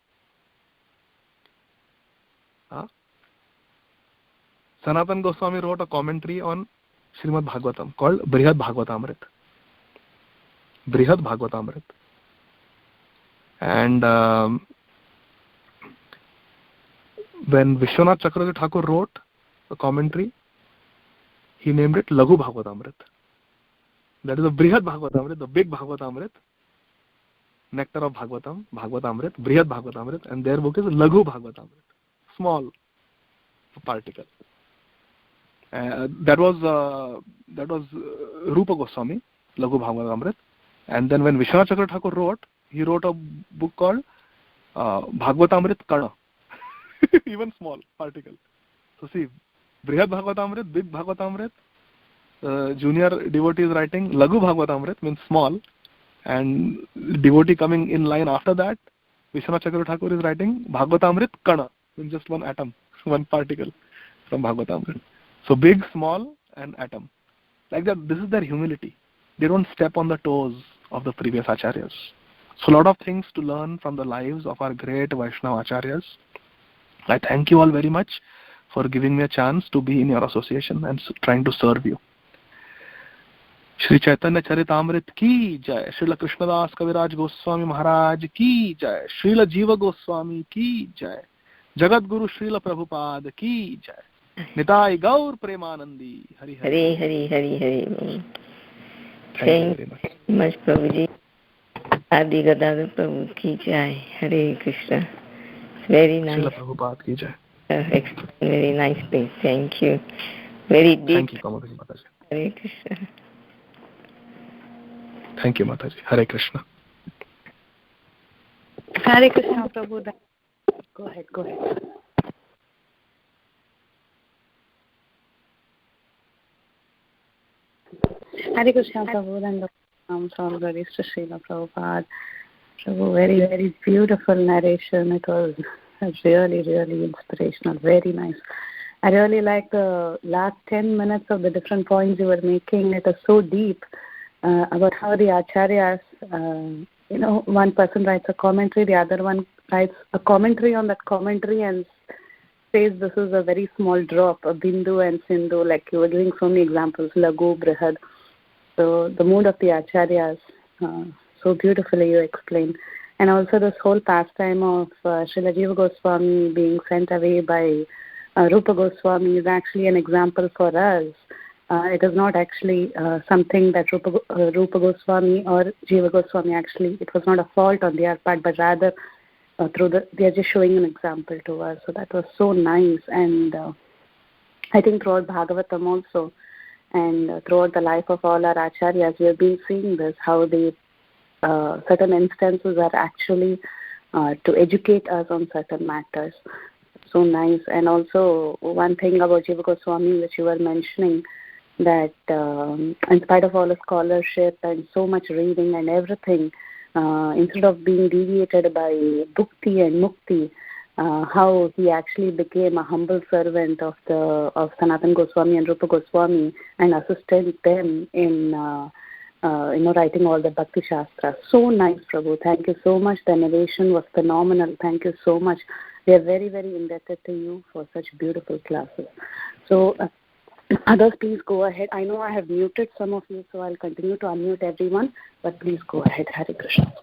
Sanatan Goswami wrote a commentary on Srimad Bhagavatam called Brihad Bhagavatamrit. Brihad Bhagavatamrit. And when Vishwanath Chakravarti Thakur wrote a commentary, he named it Laghu Bhagavatamrit. That is the Brihad Bhagavatamrit, the big Bhagavatamrit, nectar of Bhagavatam, Bhagavatamrit, Brihad Bhagavatamrit, and their book is Laghu Bhagavatamrit, small particle. That was Rupa Goswami, Laghu Bhagavatamrit. And then when Vishwanath Chakravarti Thakur wrote, he wrote a book called Bhagavatamrit Kana, even small particle. So see, Brihad Bhagavatamrit, big Bhagavatamrit, junior devotee is writing Laghu Bhagavatamrit, means small, and devotee coming in line after that, Vishwanath Chakravarti Thakur is writing Bhagavatamrit Kana, means just one atom, one particle from Bhagavatamrit. So big, small, and atom. Like that, this is their humility. They don't step on the toes of the previous acharyas. So a lot of things to learn from the lives of our great Vaishnava acharyas. I thank you all very much for giving me a chance to be in your association and trying to serve you. Shri Chaitanya Charitamrit ki jai, Srila Krishnadas Kaviraj Goswami Maharaj ki jai, Srila Jiva Goswami ki jai, Jagat Guru Srila Prabhupada ki jai. Nitai Gaur Premanandi. Hari Hari. Hari Hari Hari. Thank you very much. Much Prabhuji. Adi Gadadhar Prabhu ki jai. Hare Krishna. It's very nice. Srila Prabhupada ki jai. Explained very nicely. Thank you. Very deep. Thank you, Kamalaji Mataji. Hare Krishna. Thank you, Mataji. Hare Krishna. Hare Krishna, Prabhu. Go ahead. Hare Krishna, Prabhu, and all glories to Srila Prabhupada. Prabhu, very, very beautiful narration. It was really, really inspirational. Very nice. I really like the last 10 minutes of the different points you were making. It is so deep about how the acharyas, one person writes a commentary, the other one writes a commentary on that commentary and says this is a very small drop, a bindu and sindhu, like you were giving so many examples, Laghu, Brihad. So the mood of the acharyas, so beautifully you explained. And also this whole pastime of Srila Jiva Goswami being sent away by Rupa Goswami is actually an example for us. It is not actually something that Rupa Goswami or Jiva Goswami actually, it was not a fault on their part, but rather they are just showing an example to us. So that was so nice. And I think throughout Bhagavatam also, and throughout the life of all our acharyas, we have been seeing this, how they certain instances are actually to educate us on certain matters. So nice. And also one thing about Jiva Goswami which you were mentioning, that in spite of all the scholarship and so much reading and everything, instead of being deviated by bhukti and mukti, how he actually became a humble servant of Sanatana Goswami and Rupa Goswami and assisted them in writing all the Bhakti Shastras. So nice, Prabhu. Thank you so much. The narration was phenomenal. Thank you so much. We are very, very indebted to you for such beautiful classes. So others, please go ahead. I know I have muted some of you, so I'll continue to unmute everyone, but please go ahead. Hare Krishna.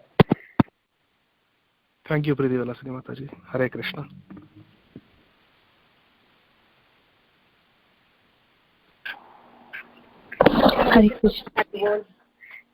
Thank you, Priti Valasini Mataji. Hare Krishna. Hare Krishna.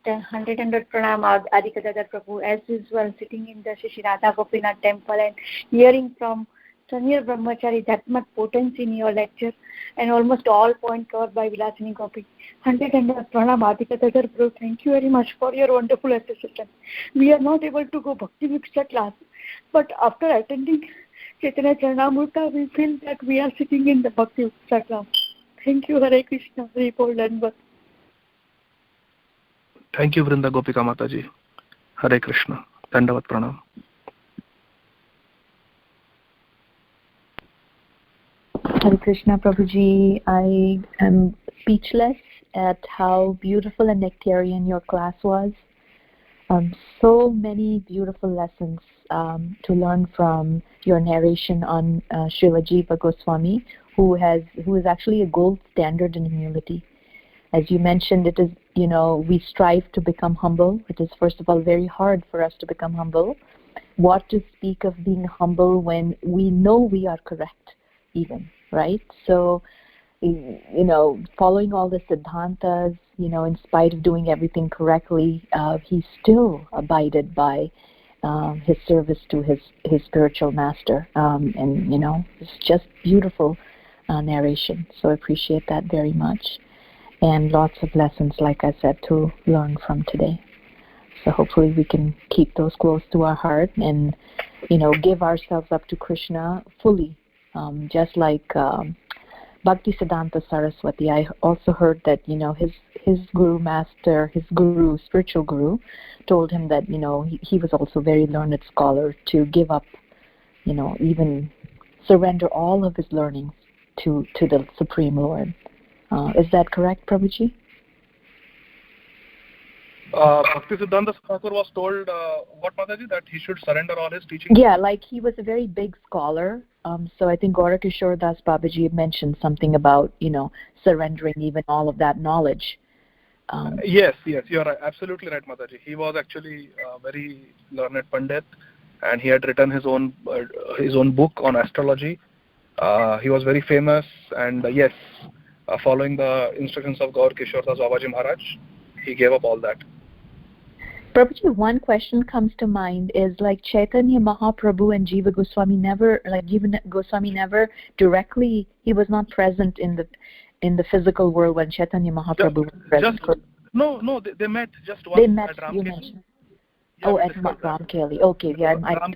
The 100 pranam Adi Gadadhar Prabhu, as usual, sitting in the Shri Radha Gopinath temple and hearing from Samir Brahmachari that much potency in your lecture, and almost all points covered by Vilasini Gopi. 100 pranam Adi Gadadhar Prabhu. Thank you very much for your wonderful assistance. We are not able to go Bhakti Viksha class, but after attending Chaitanya Charanamrita, we feel that we are sitting in the Bhakti Viksha class. Thank you, Hare Krishna. Hare Bol Dandavat. Thank you, Vrinda Gopika Mataji. Hare Krishna. Dandavat Pranam. Hare Krishna, Prabhuji. I am speechless at how beautiful and nectarian your class was. So many beautiful lessons to learn from your narration on Srila Jiva Goswami, who is actually a gold standard in humility. As you mentioned, it is, we strive to become humble. It is, first of all, very hard for us to become humble. What to speak of being humble when we know we are correct, even, right? So, following all the siddhantas, in spite of doing everything correctly, he still abided by his service to his spiritual master. And, it's just beautiful narration. So I appreciate that very much. And lots of lessons, like I said, to learn from today. So hopefully we can keep those close to our heart and, give ourselves up to Krishna fully, just like Bhakti Siddhanta Saraswati. I also heard that, his guru master, his guru, spiritual guru, told him that, he was also a very learned scholar, to give up, even surrender all of his learning to the Supreme Lord. Is that correct, Prabhuji? Bhakti Siddhanta Thakur was told, what Mataji, that he should surrender all his teaching? Yeah, like he was a very big scholar. So I think Gaurakishore Das Babaji mentioned something about, surrendering even all of that knowledge. Yes, you're right, absolutely right, Mataji. He was actually a very learned Pandit, and he had written his own book on astrology. He was very famous, and yes, following the instructions of Gaurakishore Das Babaji Maharaj, he gave up all that. Prabhuji, one question comes to mind is like Chaitanya Mahaprabhu and Jiva Goswami never directly, he was not present in the physical world when Chaitanya Mahaprabhu was present. No, they met just once. They met, at you mentioned. Yeah, at Ramkeli. Okay, yeah, I'm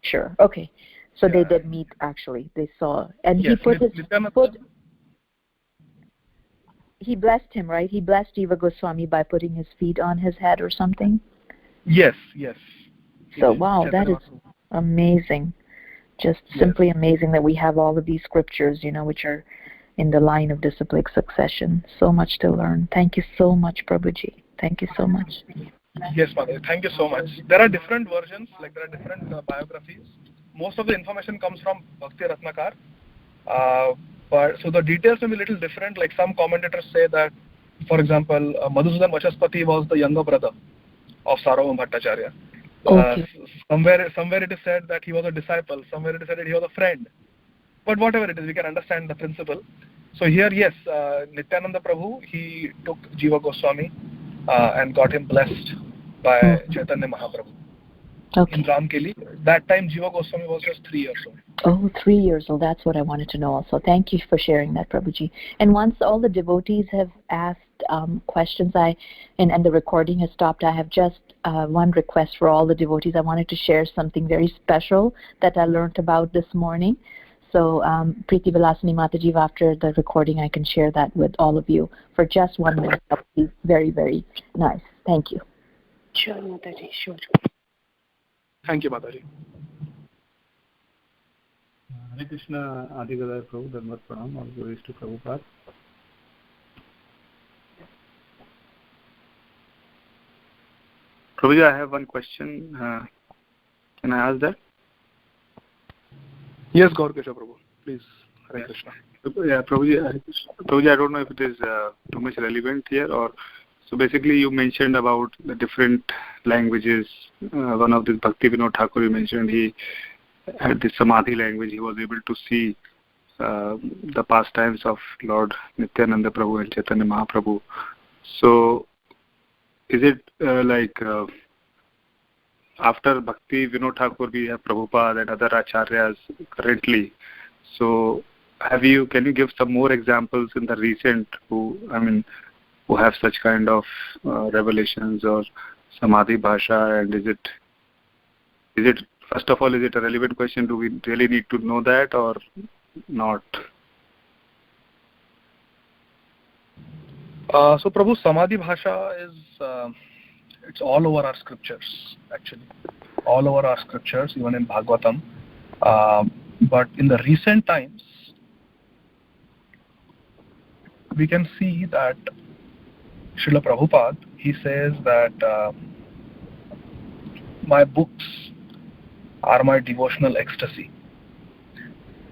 sure. Okay, so they did meet actually. They saw, and yes, he blessed him, right? He blessed Jiva Goswami by putting his feet on his head or something. Yes. So wow, that is amazing. Just simply amazing that we have all of these scriptures, which are in the line of disciplic succession. So much to learn. Thank you so much, Prabhuji. Thank you so much. Yes, Mother. Thank you so much. There are different versions, like there are different biographies. Most of the information comes from Bhakti Ratnakar. But so the details may be a little different. Like some commentators say that, for example, Madhusudan Vachaspati was the younger brother of Sarvabhauma Bhattacharya. Okay. Somewhere it is said that he was a disciple, somewhere it is said that he was a friend. But whatever it is, we can understand the principle. So here, yes, Nityananda Prabhu, he took Jiva Goswami and got him blessed by Chaitanya Mahaprabhu in Ramkeli. That time Jiva Goswami was just 3 years old. Oh, 3 years old. That's what I wanted to know also. Thank you for sharing that, Prabhuji. And once all the devotees have asked questions, and the recording has stopped, I have just one request for all the devotees. I wanted to share something very special that I learned about this morning. So, Preeti Vilasini Mataji, after the recording, I can share that with all of you for just 1 minute. That would be very, very nice. Thank you. Sure, Mataji, sure. Thank you, Mataji. Hare Krishna, Adi Gadadhar Prabhu, Dharmat Pranam, all glories to Prabhupada. Prabhuji, I have one question. Can I ask that? Yes, Gaurkesha Prabhu, please. Hare Krishna. Yeah, Prabhuji, I don't know if it is too much relevant here, or so basically you mentioned about the different languages. One of the Bhakti Vinod Thakur you mentioned, he had the Samadhi language. He was able to see the pastimes of Lord Nityananda Prabhu and Chaitanya Mahaprabhu. So, is it after Bhakti Vinod Thakur we have Prabhupada and other acharyas currently? So, can you give some more examples in the recent who have such kind of revelations or Samadhi Bhasha, and is it first of all, is it a relevant question? Do we really need to know that or not? So Prabhu, Samadhi Bhasha is it's all over our scriptures, actually. All over our scriptures, even in Bhagavatam. But in the recent times, we can see that Srila Prabhupada, he says that my books are my devotional ecstasy.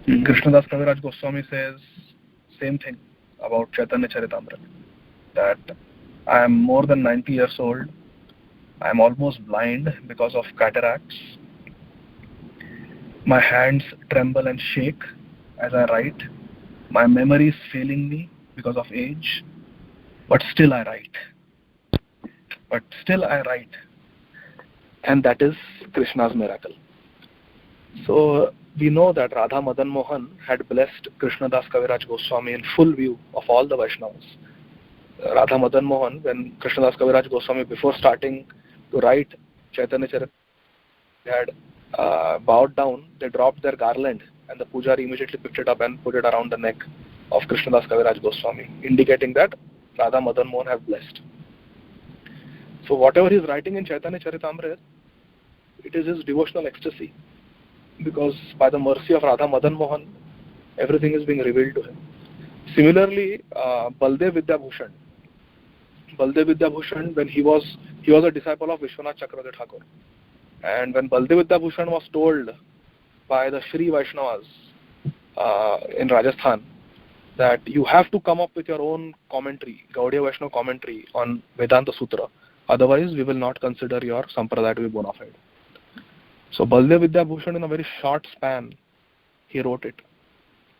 Krishnadas Kaviraj Goswami says same thing about Chaitanya Charitamrita, that I am more than 90 years old. I am almost blind because of cataracts. My hands tremble and shake as I write. My memory is failing me because of age. But still I write. And that is Krishna's miracle. So we know that Radha Madan Mohan had blessed Krishnadas Kaviraj Goswami in full view of all the Vaishnavas. Radha Madan Mohan, when Krishnadas Kaviraj Goswami, before starting to write Chaitanya Charitamrita, had bowed down, they dropped their garland, and the pujari immediately picked it up and put it around the neck of Krishnadas Kaviraj Goswami, indicating that Radha Madan Mohan have blessed. So whatever he is writing in Chaitanya Charitamrita, it is his devotional ecstasy, because by the mercy of Radha Madan Mohan, everything is being revealed to him. Similarly, Baldev Vidyabhushan. Baldev Vidyabhushan, when he was a disciple of Vishwanath Chakravarti Thakur, and when Baldev Vidyabhushan was told by the Shri Vaishnavas in Rajasthan that you have to come up with your own commentary, Gaudiya Vaishnava commentary on Vedanta Sutra, otherwise we will not consider your Sampradaya to be bona fide. So Baldev Vidyabhushan, in a very short span, he wrote it.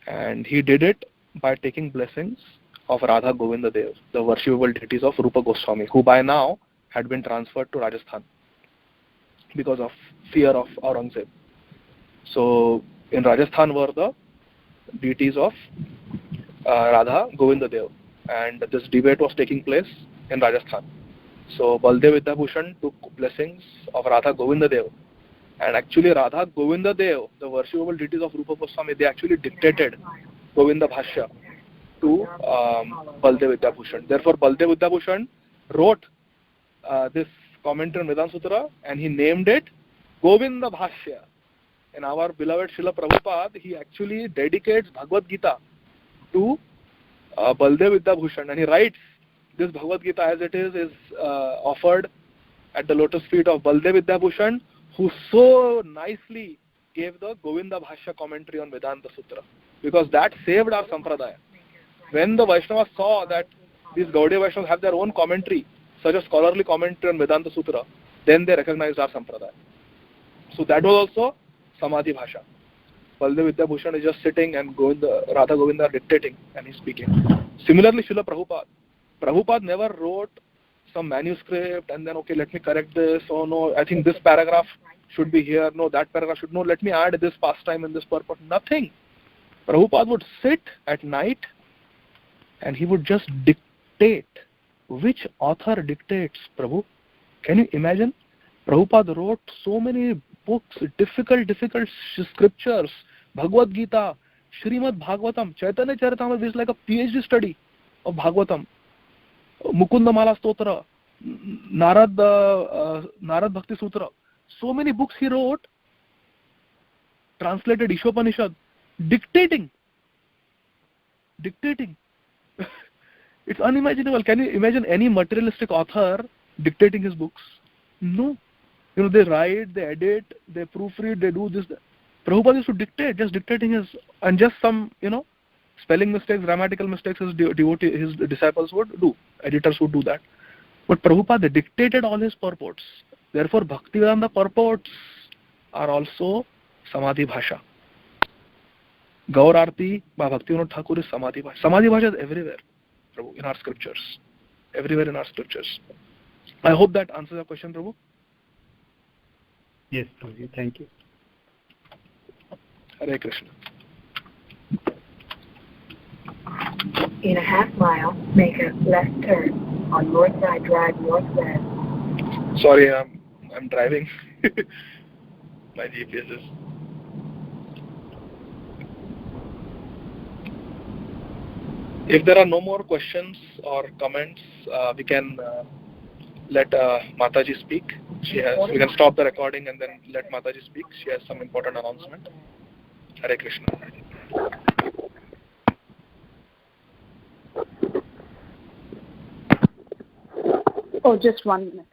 And he did it by taking blessings of Radha Govinda Dev, the worshipable deities of Rupa Goswami, who by now had been transferred to Rajasthan because of fear of Aurangzeb. So in Rajasthan were the deities of Radha Govinda Dev, and this debate was taking place in Rajasthan. So Baldev Vidyabhushan took blessings of Radha Govinda Dev, and actually Radha Govinda Dev, the worshipable deities of Rupa Goswami, they actually dictated Govinda Bhashya to Baldev Vidyabhushan. Therefore Baldev Vidyabhushan wrote this commentary on Vedanta Sutra, and he named it Govinda Bhashya. And our beloved Srila Prabhupada, he actually dedicates Bhagavad Gita to Baldev Vidyabhushan, and he writes this Bhagavad Gita as it is offered at the lotus feet of Baldev Vidyabhushan, who so nicely gave the Govinda Bhashya commentary on Vedanta Sutra, because that saved our Sampradaya. When the Vaishnavas saw that these Gaudiya Vaishnavas have their own commentary, such a scholarly commentary on Vedanta Sutra, then they recognized our Sampradaya. So that was also Samadhi Bhasha. Baldev Vidyabhushan is just sitting and Radha Govinda are dictating and he's speaking. Similarly, Srila Prabhupada. Prabhupada never wrote some manuscript and then, okay, let me correct this. Oh no, I think this paragraph should be here. No, that paragraph should. No, let me add this pastime in this purport. Nothing. Prabhupada would sit at night and he would just dictate. Which author dictates, Prabhu? Can you imagine? Prabhupada wrote so many books, difficult scriptures, Bhagavad Gita, Srimad Bhagavatam, Chaitanya Charitamrita is like a PhD study of Bhagavatam, Mukunda Mala Stotra, Narad Bhakti Sutra. So many books he wrote, translated Ishopanishad, dictating. It's unimaginable. Can you imagine any materialistic author dictating his books? No. They write, they edit, they proofread, they do this. Prabhupada used to dictate, just dictating his, and just some, spelling mistakes, grammatical mistakes, his disciples would do. Editors would do that. But Prabhupada dictated all his purports. Therefore, Bhaktivedanta purports are also Samadhi Bhasha. Gaur Arti by Bhaktivinoda Thakur is Samadhi Bhasha. Samadhi Bhasha is everywhere, Prabhu, in our scriptures. Everywhere in our scriptures. I hope that answers your question, Prabhu. Yes, Prabhuji. Thank you. Hare Krishna. In a half mile, make a left turn on Northside Drive Northwest. Sorry, I'm driving. My GPS is. If there are no more questions or comments, we can let Mataji speak. We can stop the recording and then let Mataji speak. She has some important announcement. Hare Krishna. Oh, just 1 minute.